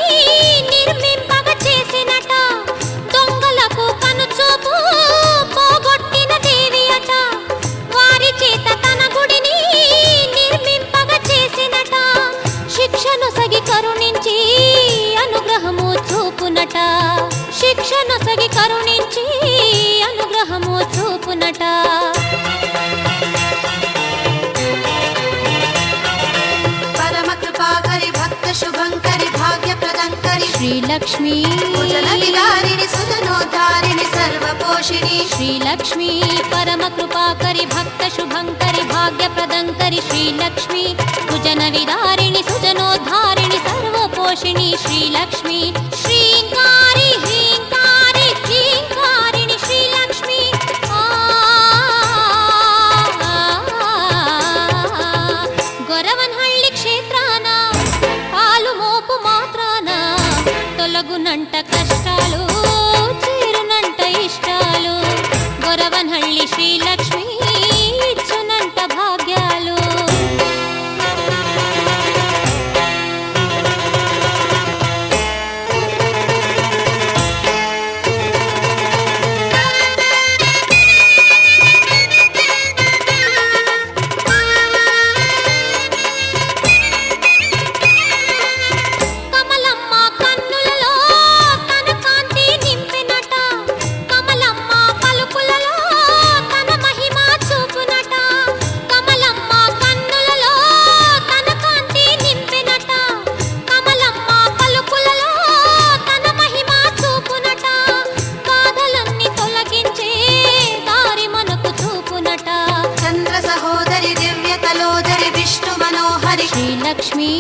నిర్మింపగ చేసినట దొంగలకు కనుచూపు పోగొట్టిన దేవి అట వారి చేత తన గుడిని నిర్మింపగ చేసినట శిక్షను సగి కరుణించి అనుగ్రహము చూపునట శిక్షను సగి కరుణించి అనుగ్రహము చూపునట పరమ కృపాకరి భక్త శుభంకరి భాగ్య ప్రదంకరి శ్రీలక్ష్మి భుజన విహారిణి సుజనోద్ధారిణి సర్వపోషిణి శ్రీలక్ష్మి పరమ కృపాకరి భక్త శుభంకరి భాగ్య ప్రదంకరి శ్రీలక్ష్మి భుజన విదారిణి సుజనోద్ధారిణి సర్వపోషిణి శ్రీలక్ష్మి శ్రీంకారి హ్రీంకారి హ్రీంకారిణి శ్రీలక్ష్మి గొరవన్హళ్ళి క్షేత్రాన పాలు మోపు మాత్రాన తొలగునంట కష్టాలు చేరునంట ఇష్టాలు గొరవన్హళ్ళి శ్రీలక్ష్మి ఇచ్చునంట భాగ్యాలు కమలమ్మ కన్నులలో తన కాంతి నింపినట కమలమ్మ పలుకులలో తన మహిమ చూపునట కమలమ్మ కన్నులలో తన కాంతి నింపినట కమలమ్మ పలుకులలో తన మహిమ చూపునట బాధలన్నీ తొలగించే దారి మనకు చూపునట చంద్ర సహోదరి దివ్య తలోదరి విష్ణు మనోహరి శ్రీలక్ష్మి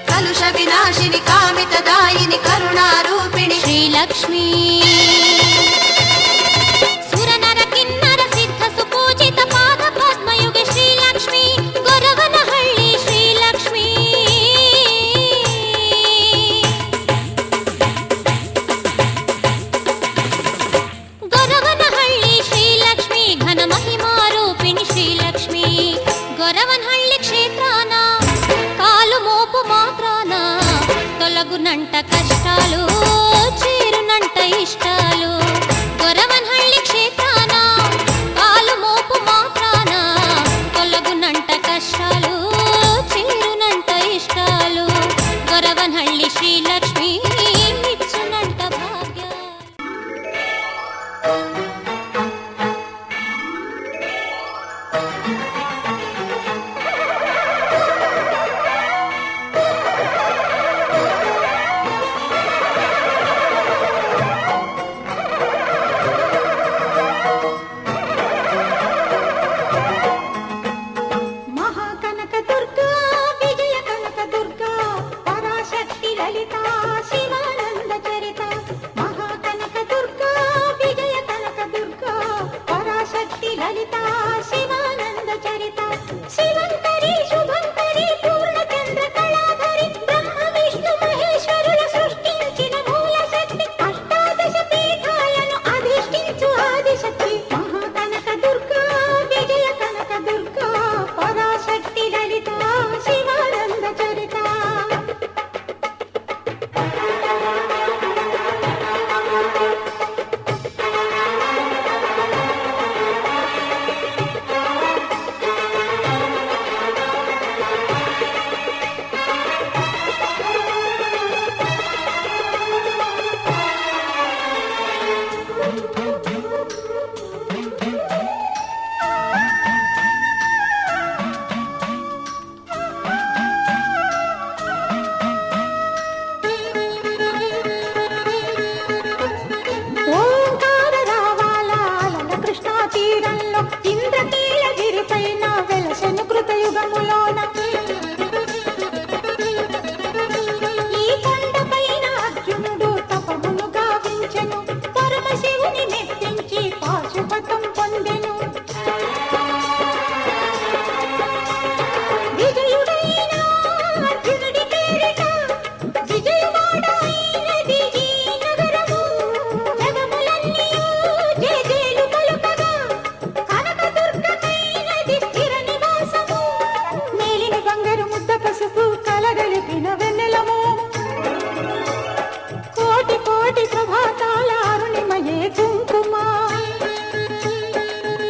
కలుష వినాశిని కామిత దాయిని కరుణారూపిణి శ్రీలక్ష్మి సురనర కిన్నర సిద్ధ సుపూజిత పాద పద్మయుగ శ్రీలక్ష్మి గొరవనహళ్ళి శ్రీలక్ష్మి గొరవనహళ్ళి శ్రీలక్ష్మి ఘన మహిమా రూపిణి శ్రీలక్ష్మి గొరవన్హళ్ళి క్షేత్రాన కాలు మోపు మాత్రాన తొలగునంట కష్టాలు చేరునంట ఇష్టాలు గొరవన్హళ్ళి క్షేత్రాన కాలు మోపు మాత్రాన తొలగునంట కష్టాలు చేరునంట ఇష్టాలు లలిత శివానంద చరిత మహాకనక దుర్గా విజయ కనక దుర్గా పరాశక్తి లలిత శివానంద చరిత శివంకరి శుభంకరి పూర్ణచంద్ర కళాధరి బ్రహ్మ విష్ణు మహేశ్వరుల సృష్టించిన మూల శక్తి అష్టాదశ పీఠాలను అధిష్ఠించు ఆదిశక్తి మహాకనక దుర్గా విజయ కనక దుర్గా పరాశక్తి లలిత శివానంద చరిత ఓంకార రావాల కృష్ణా తీరంలో ఇంద్రకీలగిరిపైన వెలసెను కృతయుగములోన ఈ కొండపైన అర్జునుడు తపమును గావించెను పరమశివుని మెప్పించి పాశుపతం పొందెను విజయుడైన అర్జునుడి పేరిట విజయవాడ అయినది ఈ నగరము జగములన్నీయు జయజేలు పలుకగా కనకదుర్గకైనది స్థిర నివాసము మేలిన బంగారు ముద్ద పసుపు కలగలిపిన వెన్నెలము కోటి కోటి ప్రభాతాల అరుణిమయే కుంకుమ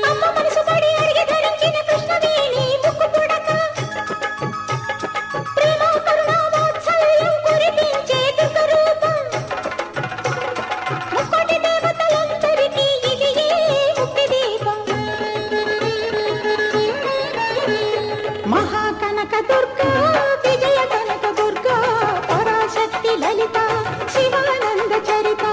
అమ్మ మనసు పడి అడిగి ధరించిన కృష్ణవేణి ముక్కు పుడక ప్రేమ కరుణ వాత్సల్యం కురిపించే దుర్గరూపం ముక్కోటి దేవతలందరికీ ఇది ఏ ముక్తి దీపం మహాకనక దుర్గా విజయ కనక దుర్గా పరాశక్తి లలిత శివానంద చరిత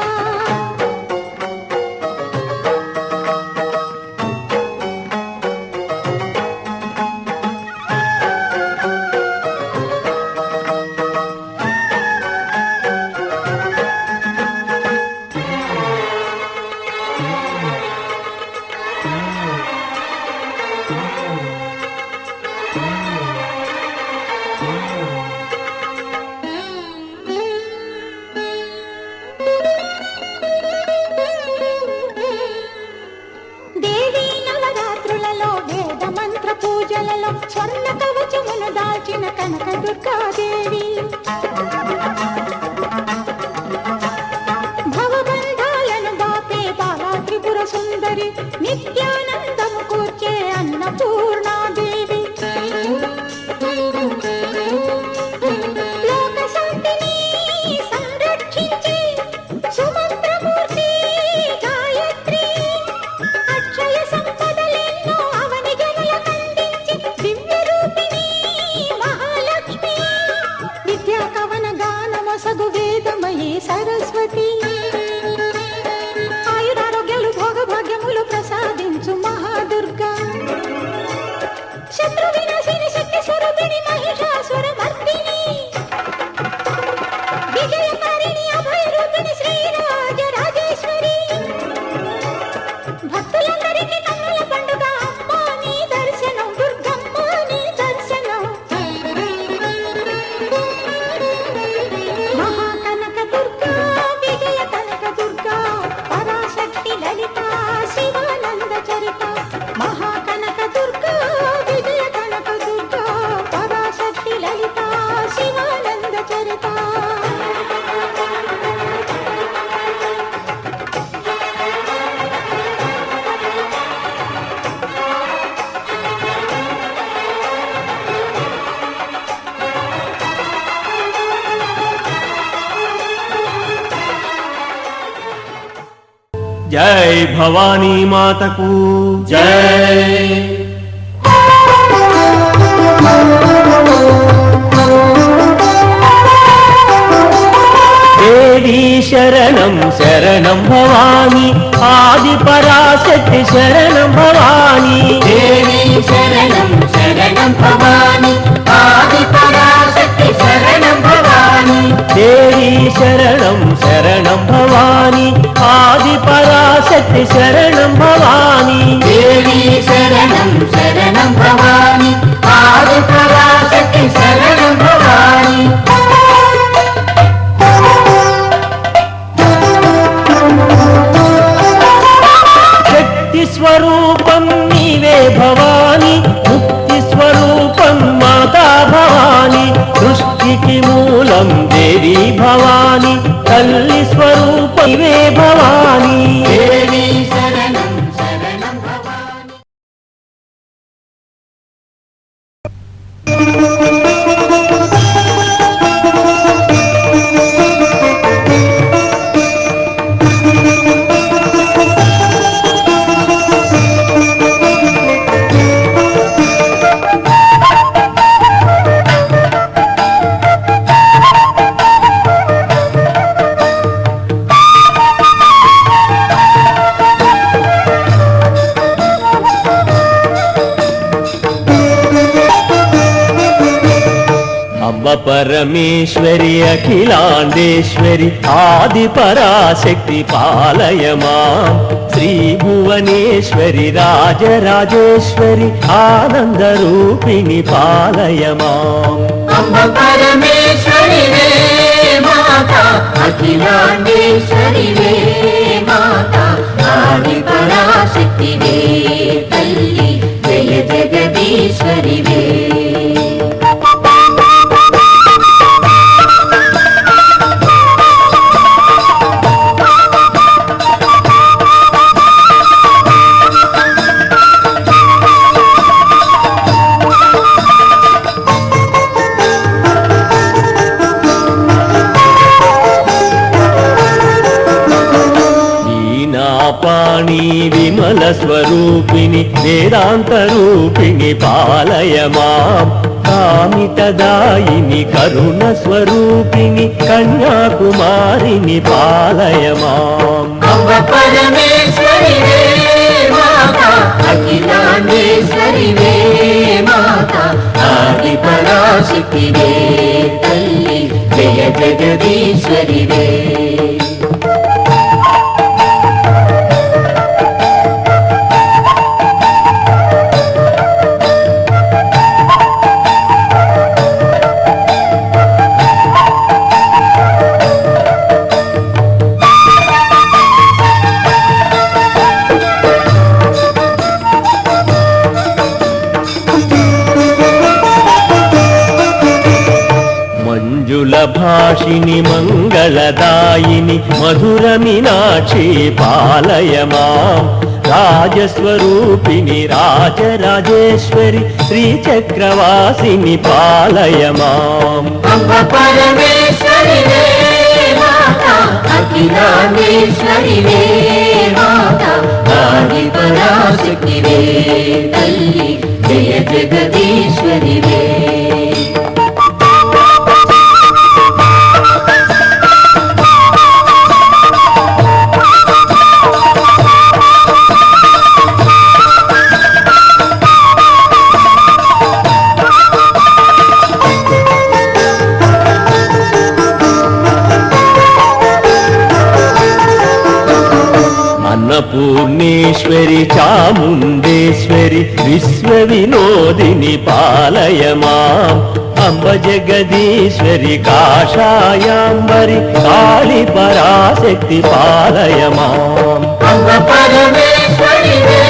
దేవీ నవరాత్రులలో వేద మంత్ర పూజలలో స్వర్ణ కవచమును దాల్చిన కనక దుర్గాదేవి భవబంధాలను బాపే బాలా త్రిపుర సుందరి నిత్యానందము కూర్చే అన్నపూర్ణాదేవి లోక శాంతిని సంరక్షించే సుమంత్రమూర్తి గాయత్రి అక్షయ సంపదలెన్నో అవని జనుల కందించి దివ్య రూపిణి మహాలక్ష్మి విద్యా కవన గానమొసగు వేదమయీ సరస్వతి ఆయురారోగ్యాలు భోగభాగ్యములు ప్రసాదించు మహాదుర్గా శత్రు వినాశిని శక్తి స్వరూపిణి మహిషాసుర మర్దిని విజయకారిణి అభయ రూపిణి శ్రీరాజ రాజేశ్వరి భక్తులందరికీ కన్నుల పండుగ అమ్మా నీ దర్శనం దుర్గమ్మ నీ దర్శనం మహాకనక దుర్గా విజయ కనక దుర్గా పరాశక్తి లలిత శివానంద చరిత మహాకనక దుర్గా విజయ కనక దుర్గా పరాశక్తి లలిత శివానంద చరిత జై భవానీ మాతకు జై దేవీ శరణం శరణం భవాని ఆది పరాశక్తి శరణం భవాని దేవి శరణం శరణం భవాని ఆది పరాశక్తి శరణం భవాని దేవి శరణం శరణం భవాని ఆది పరాశక్తి శరణం భవాని దేవి శరణం శరణం భవాని ఆది పరాశక్తి శరణం భవాని శక్తి స్వరూపం నీవే భవాని ముక్తి స్వరూపం మాతా భవాని సృష్టికి మూలం దేవి భవాని తల్లి స్వరూపం నీవే భవాని దేవి శరణం శరణం భవాని అమ్మ పరమేశ్వరి అఖిలాండేశ్వరి ఆది పరాశక్తి పాలయమా శ్రీ భువనేశ్వరి రాజరాజేశ్వరి ఆనంద రూపిణి పాలయమా అమ్మ పరమేశ్వరి వే మాత అఖిలాండేశ్వరి వే మాత ఆది పరాశక్తి వే తల్లి జయ జగదీశ్వరి వే పాణి విమల స్వరూపిణి వేదాంత రూపిణి పాలయమా కామితదాయిని కరుణ స్వరూపిణి కన్యాకుమారిని పాలయమా అమ్మ పరమేశ్వరి వే మాత అఖిలాండేశ్వరి వే మాత ఆది పరాశక్తి వే తల్లి జయ జగదీశ్వరి వే మంజుల భాషిని మంగళదాయిని మధుర మీనాక్షి పాలయమా రాజస్వరూపిణి రాజరాజేశ్వరి శ్రీచక్రవాసిని పాలయమా అమ్మ పరమేశ్వరి వే మాత అఖిలాండేశ్వరి వే మాత ఆది పరాశక్తి వే తల్లి జయ జగదీశ్వరి వే అన్నపూర్ణేశ్వరి చాముండేశ్వరి విశ్వ వినోదిని పాలయమా అంబ జగదీశ్వరి కాషాయాంబరి కాళి పరాశక్తి పాలయమా అమ్మ పరమేశ్వరి వే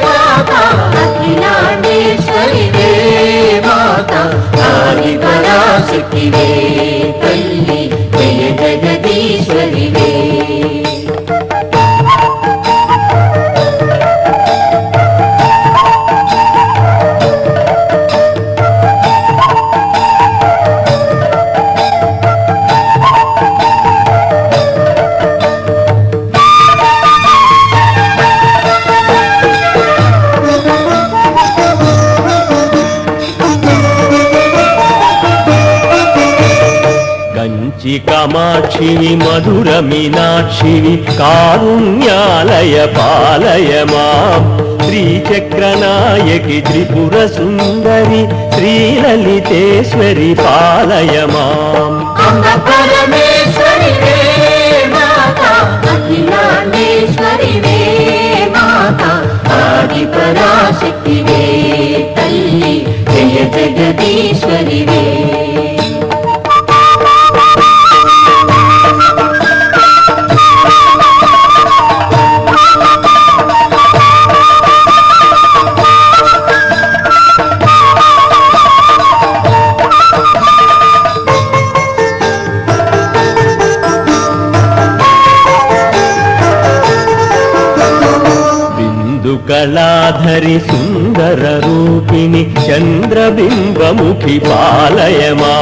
మాత అఖిలాండేశ్వరి వే మాత ఆది పరాశక్తి వే తల్లి జయ జగదీశ్వరి వే కంచి కామాక్షివి మధుర మీనాక్షివి కారుణ్యాలయ పాలయమా శ్రీచక్రనాయకి త్రిపుర సుందరి శ్రీలలితేశ్వరి పాలయమా అమ్మ పరమేశ్వరి శుక్లాధరి సుందర రూపిణి చంద్రబింబముఖి పాలయమా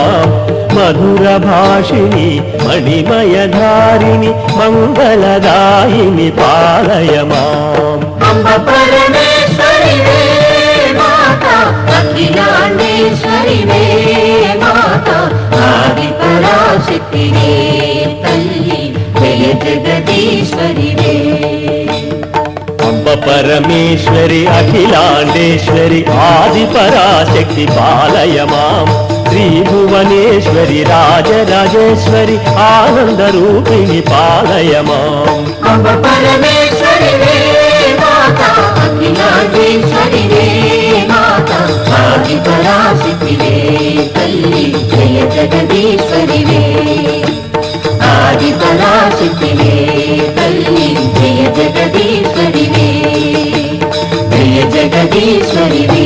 మధుర భాషిణి మణిమయధారిణి మంగళదాయిని పాలయమా అంబ పరమేశ్వరివే మాత అఖిలాండేశ్వరివే మాత ఆది పరాశక్తివే తల్లి జయ జగదీశ్వరివే అంబ పరమేశ్వరి అఖిలాండేశ్వరి ఆది పరాశక్తి పాలయమాం శ్రీభువనేశ్వరి రాజరాజేశ్వరి ఆనందరూపిణి పాలయమాం అంబ పరమేశ్వరివే మాత అఖిలాండేశ్వరివే మాత ఆది పరాశక్తివే తల్లి జయ జగదీశ్వరివే ఆది పరాశక్తివే తల్లి జయ జగదీశ్వరివే జయ జగదీశ్వరివే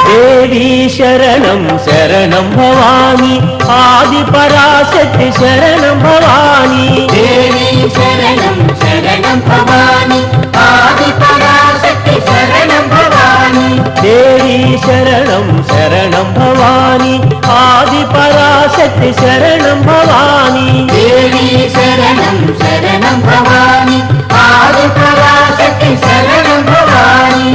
దేవీ శరణం శరణం భవాని ఆది పరాశక్తి శరణం భవాని దేవి శరణం శరణం భవాని ఆది పరాశక్తి శరణం భవాని దేవీ శరణం శరణం భవాని ఆది పరాశక్తి శరణం భవాని దేవి శరణం శరణం భవాని ఆది పరాశక్తి శరణం భవాని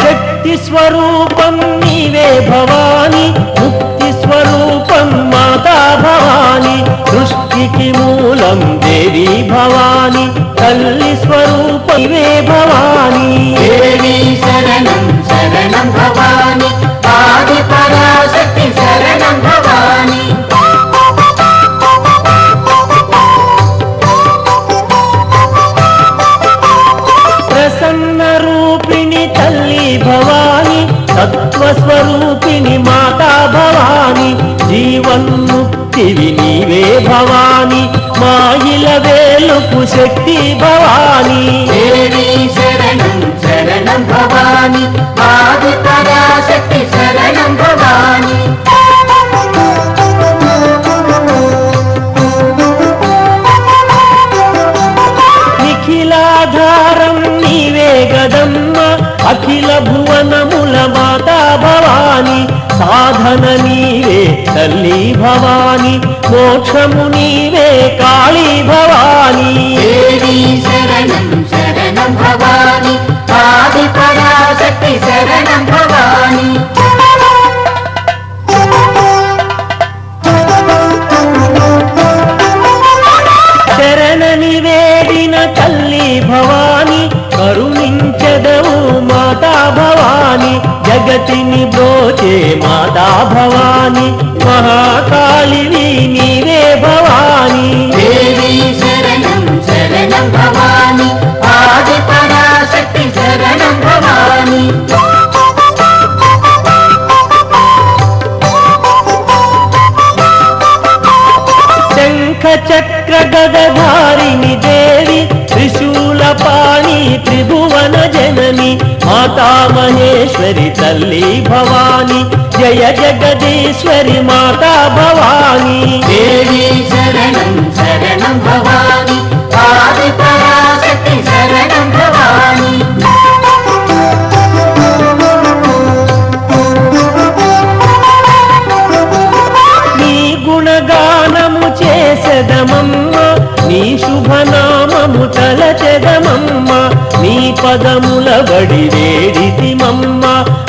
శక్తి స్వరూపం నీవే భవాని ముక్తి స్వరూపం మాతా భవాని సృష్టికి మూలం దేవి భవాని తల్లి స్వరూపం నీవే భవాని దేవి శరణం శరణం భవాని ఆది పరాశక్తి శరణం భవాని ప్రసన్న రూపిణి తల్లి భవాని సత్వస్వరూపిణి మాతా భవాని జీవన్ముక్తివి నీవే భవాని మాయిల వేలుపు శక్తి భవాని దేవి శరణం శరణం భవాని ఆది పరాశక్తి శరణం భవాని నిఖిలాధారం నీవే గదమ్మ అఖిల భువనముల మాతా భవాని సాధన నీవే తల్లి భవాని మోక్షము నీవే కాళీ భవాని దేవి శరణం శరణం భవాని ఆది పరాశక్తి శరణం భవాని శరణని వేడిన తల్లి భవాని కరుణించదవు మాతా భవాని జగతిని బ్రోచే మాతా భవాని మహాకాళివి నీవే భవాని దేవి శరణం శరణం భవాని ఆది పరాశక్తి శరణం భవాని శంఖ చక్ర గదధారిణి దేవి త్రిశూలపాణి త్రిభువన జనని మాతా మహేశ్వరి తల్లి భవాని జయ జగదీశ్వరి మాతా భవాని దేవి శరణం శరణం భవాని ఆది పరాశక్తి శరణం భవాని నీ గుణగానము చేసెదమమ్మ నీ శుభనామము తలచెదమమ్మ నీ పదముల బడి వేడితిమమ్మ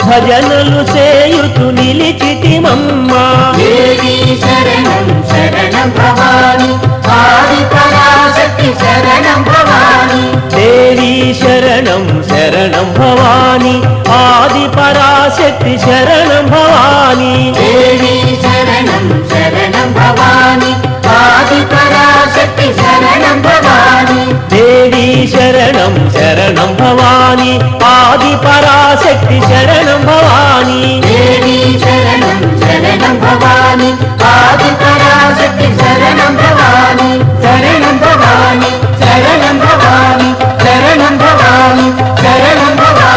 భజనలు సేయుతు నిలిచితిమమ్మ దేవి శరణం శరణం భవాని ఆది పరాశక్తి శరణం భవాని దేవి శరణం శరణం భవాని ఆది పరాశక్తి శరణం భవాని దేవి శరణం శరణం భవాని ఆది పరాశక్తి శరణం భవాని దేవి శరణం శరణం భవాని ఆది పరాశక్తి శరణం భవాని దేవి శరణం శరణం భవాని ఆది పరాశక్తి శరణం భవాని శరణం భవాని శరణం భవాని శరణం భవాని శరణం భవాని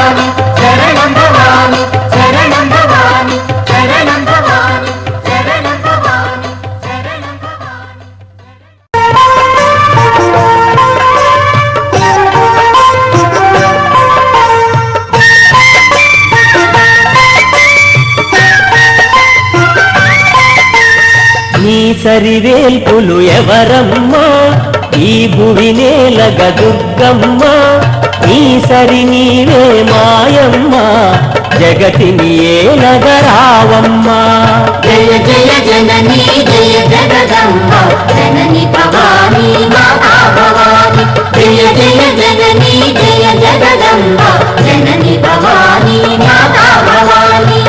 సరివేల్పులు ఎవరమ్మా ఈ భువి నేలగ దుర్గమ్మ ఈ సరి నీవే మాయమ్మ జగతిని ఏలగరావమ్మా జయ జయ జననీ జయ జగదంబ జనని భవానీ మాతా భవాని జయ జయ జననీ జయ జగదంబ జనని భవానీ మాతా భవాని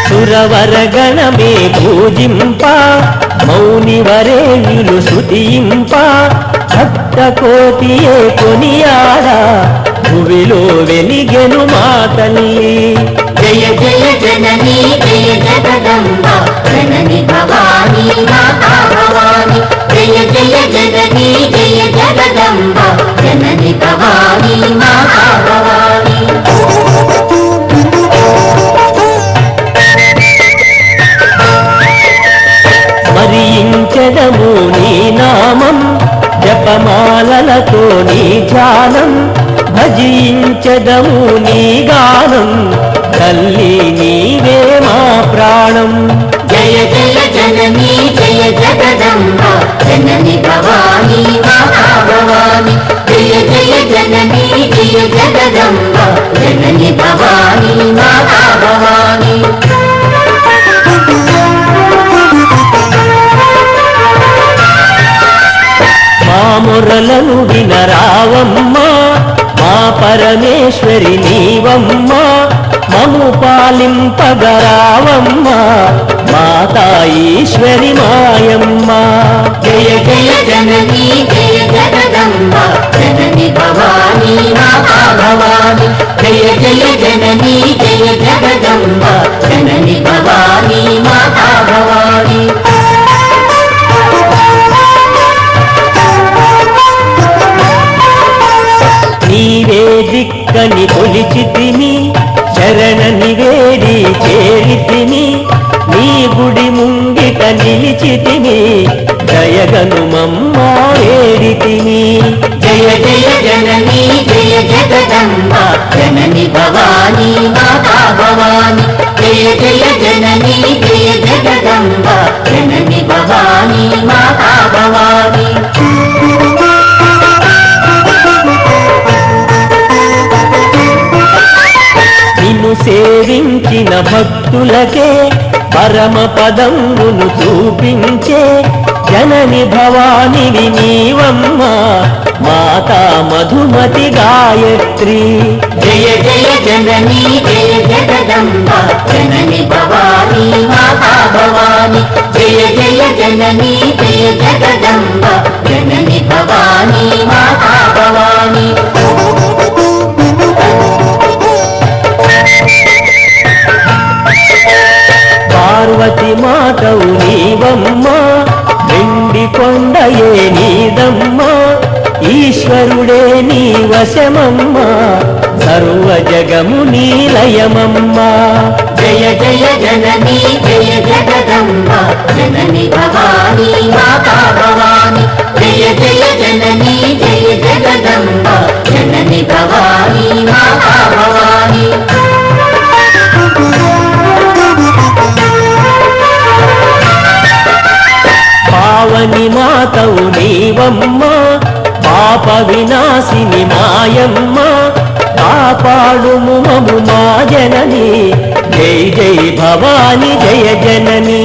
సురవర గణమే పూజింప మౌని వరేణ్యులు స్తుతింప భక్త కోటియే కొనియాడ భువిలో వెలిగెను మా తల్లి జయ జయ జననీ జయ జగదంబ జనని భవానీ మాతా భవాని జయ జయ జననీ జయ జగదంబ జనని భవానీ మాతా భవాని స్మరించెదము నీ నామం జపమాలలతో నీ ధ్యానం భజించెదము నీ గానం తల్లి నీవే మా ప్రాణం జయ జయ జననీ జయ జగదంబ జనని భవానీ మాతా భవాని జయ జయ జననీ జయ జగదంబ జనని భవానీ మాతా భవాని మా మొరలను వినరావమ్మా మా పరమేశ్వరి నీవమ్మా మము పాలింపగరావమ్మా మాతా ఈశ్వరి మాయమ్మ జయ జయ జననీ జయ జగదంబ జనని భవానీ మాతా భవాని జయ జయ జననీ జయ జగదంబ జనని భవానీ మాతా భవాని నీవే దిక్కని కొలిచితిని శరణని వేడి చేరితిని నీ గుడి ముంగిట నిలిచితిని దయగను మమ్మా వేడితిని జయ జయ జననీ జయ జగదంబ జనని భవానీ మాతా భవాని జయ జయ జననీ జయ జగదంబ జనని భవానీ మాతా భవాని నిన్ను సేవించిన భక్తులకే పరమ పదమును చూపించే జనని భవానివి నీవమ్మ మాతా మధుమతి గాయత్రి జయ జయ జననీ జయ జగదంబ జనని భవానీ మాతా భవాని జయ జయ జననీ జయ జగదంబ జనని భవానీ మాతా భవాని పార్వతి మాతవు నీవమ్మ వెండి కొండయే నీదమ్మ ఈశ్వరుడే నీ వశమమ్మ సర్వ జగము నీలయమమ్మ జయ జయ జననీ జయ జగదంబ జనని భవానీ మాతా భవాని జయ జయ జననీ జయ జగదంబ జనని భవానీ మాతా భవాని పావని మాతవు నీవమ్మ పాప వినాశిని మాయమ్మ కాపాడుము మము మా జనని జై జై భవాని జయ జనని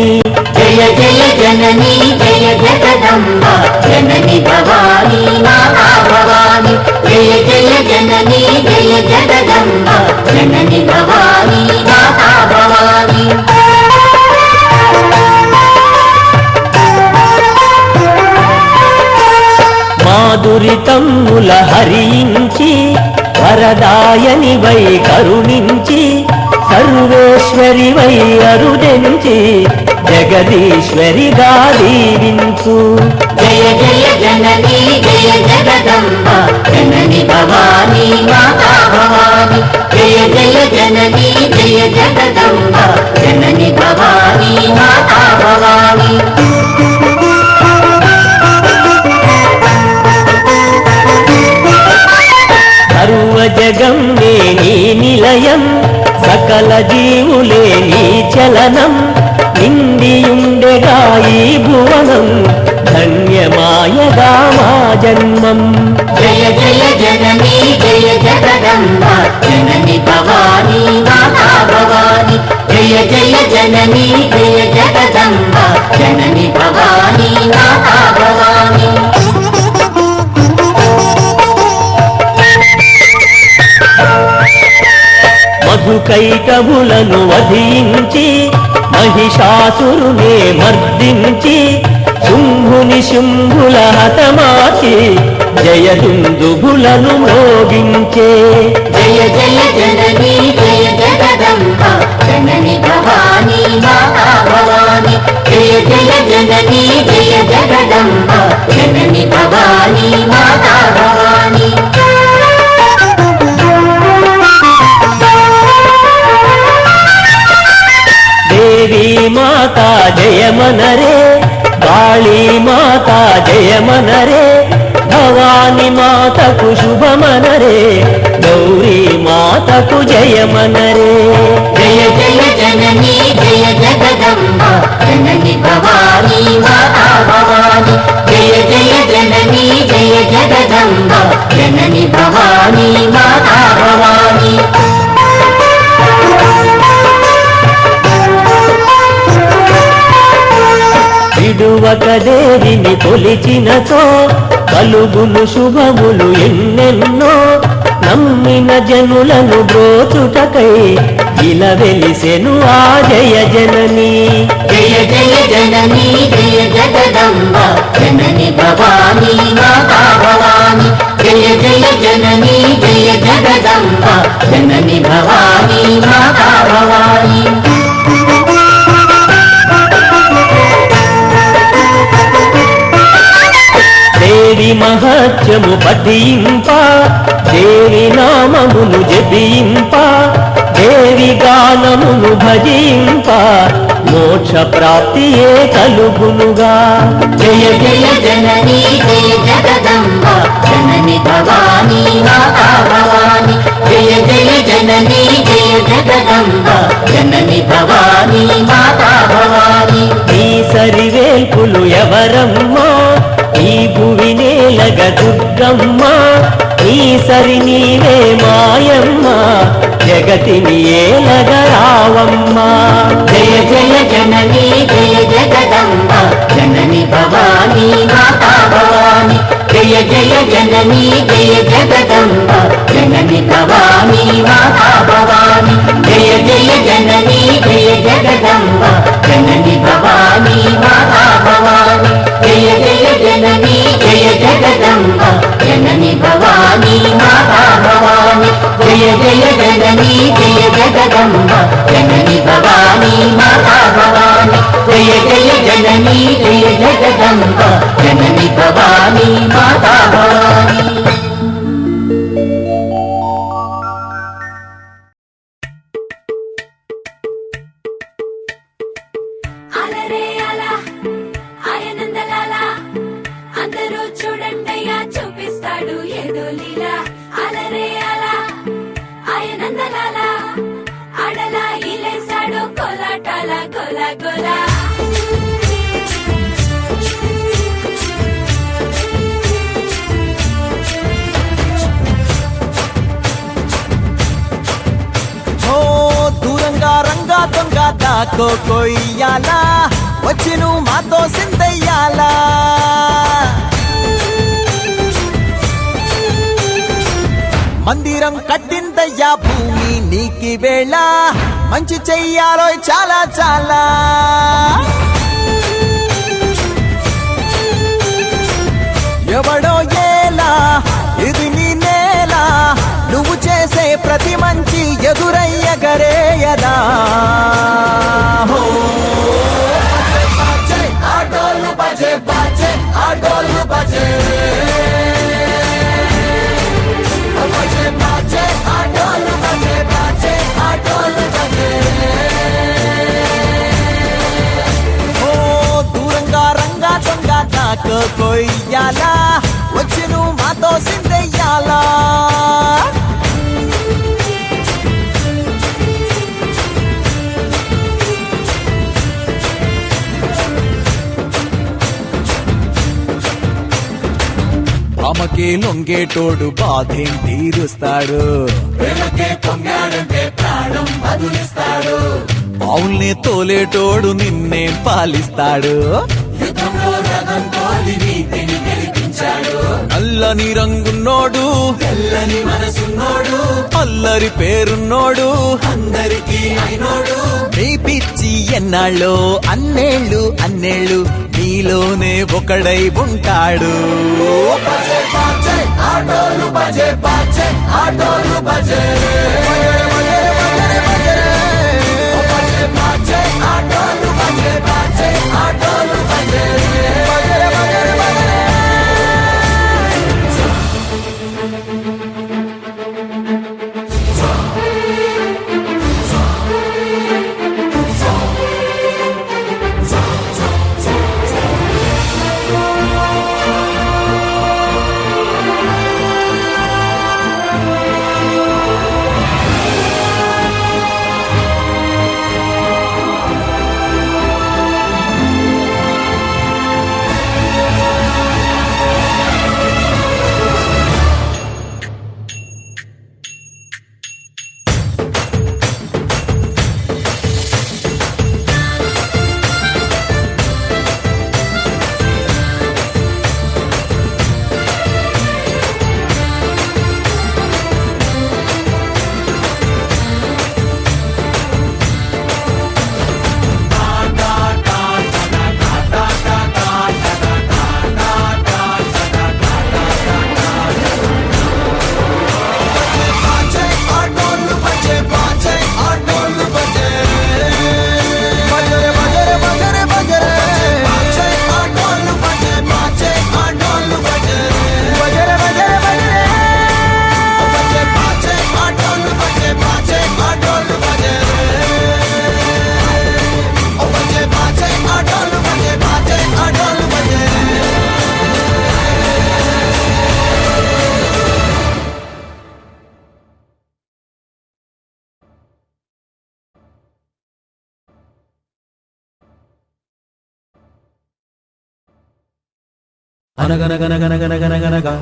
జయ జయ జననీ జయ జగదంబ జనని భవానీ మాతా భవాని జయ జయ జననీ జయ జగదంబ జనని భవానీ మాతా భవాని మాధురితమ్ముల హరించి వరదాయని వై కరుణించి సర్వేశ్వరి వై అరుదెంచి జగదీశ్వరిగా దీవించు జయ జయ జననీ జయ జగదంబ జనని భవానీ మాతా భవాని జయ జయ జననీ జయ జగదంబ జనని భవానీ మాతా భవాని సర్వ జగం నీ నిలయం సకల జీవులే నీ చలనం నిండియుండెగా ఈ భువనం ధన్యమాయగా మా జన్మం. జయ జయ జననీ జయ జగదంబ జనని భవానీ మాతా భవానీ. జయ జయ జననీ జయ జగదంబ జనని భవానీ మాతా భవానీ. మధుకైటములను వధించి మహిషాసురునే మర్దించి శుంభుని శుంభుల హతమాచి జయదుందుభులను మ్రోగించే. జయ జయ జననీ జయ జగదంబ జనని భవానీ మాతా భవానీ. జయ జయ జననీ జయ జగదంబ జనని భవానీ మాతా భవానీ. దేవీ మాతా జయమనరే కాళీ మాతా జయమనరే భవాని మాతకు శుభమనరే గౌరీ మాతకు జయమనరే. జయ జయ జననీ జయ జగదంబ జనని భవానీ మాతా భవానీ. జయ జయ జననీ జయ జగదంబ జనని భవానీ మాతా భవానీ. విడువక దేవిని కొలిచినతో కలుగులు శుభములు ఎన్నెన్నో నమ్మిన జనులను బ్రోచుటకై ఇలా వెలిసెను ఆ జయ జననీ. జయ జయ జననీ జయ జగదంబ జనని భవానీ మాతా భవానీ. జయ జయ జననీ జయ జగదంబ జనని భవానీ మాతా భవానీ. దేవి మహత్యము పఠింప దేవి నామమును జపింప దేవి గానమును భజింప మోక్ష ప్రాప్తియే కలుగునుగా. జయ జయ జననీ జయ జగదంబ జనని భవానీ మాతా భవానీ. జయ జయ జననీ జయ జగదంబ జనని భవానీ మాతా భవానీ. ఈ సరివేల్పులు ఎవరమ్మా ఈ భువి నేలగ దుర్గమ్మ ఈ సరి నీవే మాయమ్మ జగతిని ఏలగ రావమ్మ. జయ జయ జననీ జయ జగదంబ జనని భవానీ మాతా భవానీ. జయ జయ జననీ జయ జగదంబ జనని భవానీ మాతా భవానీ. జయ జయ జననీ జయ జగదంబ జనని భవానీ మాతా భవానీ. జయ జయ జననీ జయ జగదంబ జనని భవానీ మాతా భవానీ. జయ జయ జననీ జయ జగదంబ జనని భవానీ మాతా భవానీ. జయ జయ జననీ జయ జగదంబ జనని భవానీ మాతా భవానీ. అలరే అలా ఆయనందలాల అందరూ చూడండయ్యా చూపిస్తాడు ఏదో లీలా. అలరే అలా ఆయనందలాల అడలా ఇలేసాడు కోలాటాల గోలా గోలా. ఓ దూరంగా రంగా దొంగ దాకో కొయ్యాలా వచ్చి నువ్వు మాతో సిందయ్యాలా. మందిరం కట్టిందయ్యా భూమి నీకి వేళ మంచి చెయ్యాలో చాలా చాలా. ఎవడో ఏలా ఇది నీ నేల నువ్వు చేసే ప్రతి మంచి ఎదురయ్యగరేయదా. ఆటోలు బజే బాజే ఆటోలు బజే బజే బాజే ఆటోలు బజే బాజే ఆటోలు బజే. ఓ దూరంగా రంగా దొంగ నాకు కొయ్యాలా వచ్చి నువ్వు మాతో సిందయ్యాలా. ప్రేమకి లొంగేటోడు బాధేం తీరుస్తాడు. ఆవుల్ని తోలేటోడు నిన్నేం పాలిస్తాడు. నల్లని రంగున్నోడు తెల్లని మనసున్నోడు అల్లరి పేరున్నోడు అందరికీ అయినోడు. నీ పిచ్చి ఎన్నాళ్ళో అన్నేళ్ళు అన్నేళ్ళు నీలోనే ఒకడై ఉంటాడు. ఆటోలు బజే బాజే ఆటోలు బజే ఆటోలు బజే బాజే ఆటోలు బజే అనగనగనగనగనగనగనగా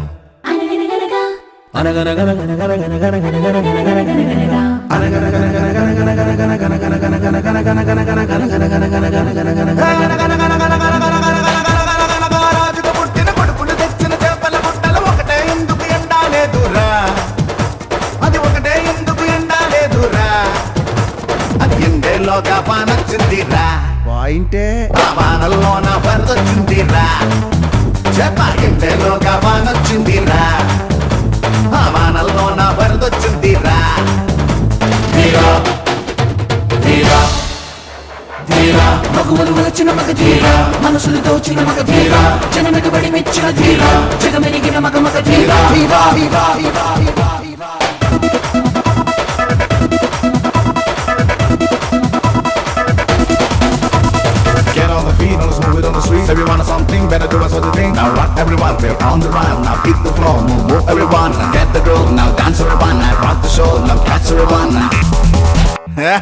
రాజుకు పుట్టిన కొడుకులు తెచ్చిన చేపల బుట్టలు ఒకటే ఎందుకు ఎండాలేదురా అది ఒకటే ఎందుకు ఎండాలేదురా అది ఎండేలోగా పానొచ్చిందిరా పాయింటే ఆ వానల్లోన వరదొచ్చిందిరా చేప ఎండేలోగా వానొచ్చిందిరా ఆ వానల్లోన వరదొచ్చిందిరా ధీరా ధీరా ధీరా మగువలు వలచిన మగ ధీరా మనసులు దోచిన మగ ధీరా జనమెగబడి మెచ్చిన ధీరా జగమెరిగిన మగ మగ ధీరా ధీరా ధీరా ధీరా ధీరా Everyone has something better do us what they think. Now rock everyone, we're on the run. Now beat the floor, move everyone. Get the groove, now dance everyone. Now rock the show, now catch everyone. Hey,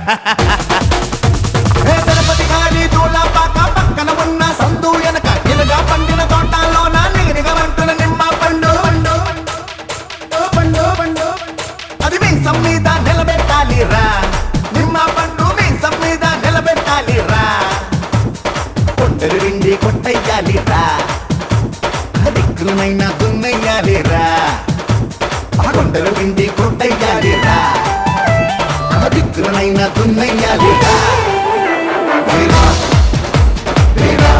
Tirupati Gali, Dula Paka, Pakkana Unna, Sandu Yanaka, Ilaga Pandina Tontalona, Nigga Vantuna Nimma Pandu, Pandu, Pandu, Pandu. Adi means some me that Nelabetali Ra. Nimma Pandu means some me that Nelabetali Ra. కొట్టెరువిండి కొట్టయ్యాలిరా దిక్కులనైనా దున్నయ్యాలిరా కొండెరువిండి కొట్టయ్యాలిరా దిక్కులనైనా దున్నయ్యాలిరా ధీరా ధీరా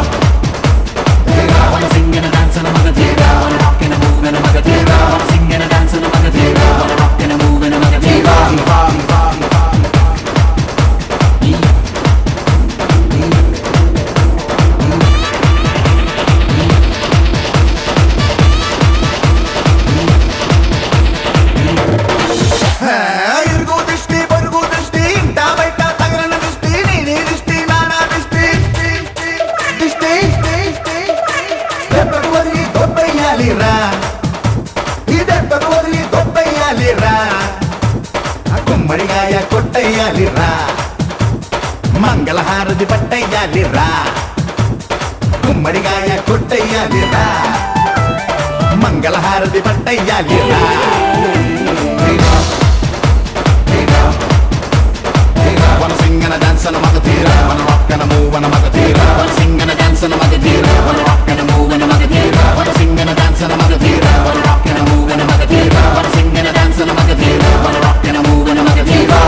ధీరా wanna sing and dance and a maga ధీరా wanna rock and a move and a maga ధీరా wanna sing and dance and a maga ధీరా wanna rock and a move and a maga ధీరా గుమ్మడిగాయ కొట్టయ్యాలిరా మంగళహారతి పట్టయ్యాలిరా గుమ్మడిగాయ కొట్టయ్యాలిరా మంగళహారతి పట్టయ్యాలి Wanna sing and a dance and a magatira, wanna rock and a move and a magatira. Wanna sing and a dance and a magatira, wanna rock and a move and a magatira. Wanna sing and a dance and a magatira, wanna rock and a move and a magatira. Wanna sing and a dance and a magatira, wanna rock and a move and a magatira.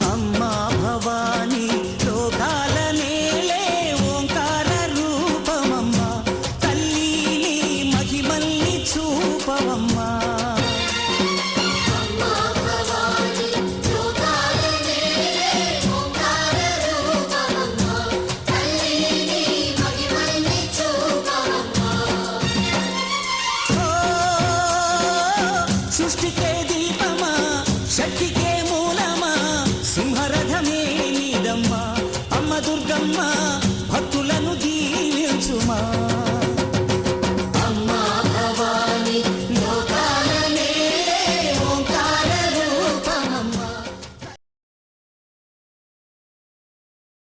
అమ్మా భవానీ లోకాల నేలే ఓంకార రూపమమ్మ తల్లి నీ మహిమల్ని చూపవమ్మా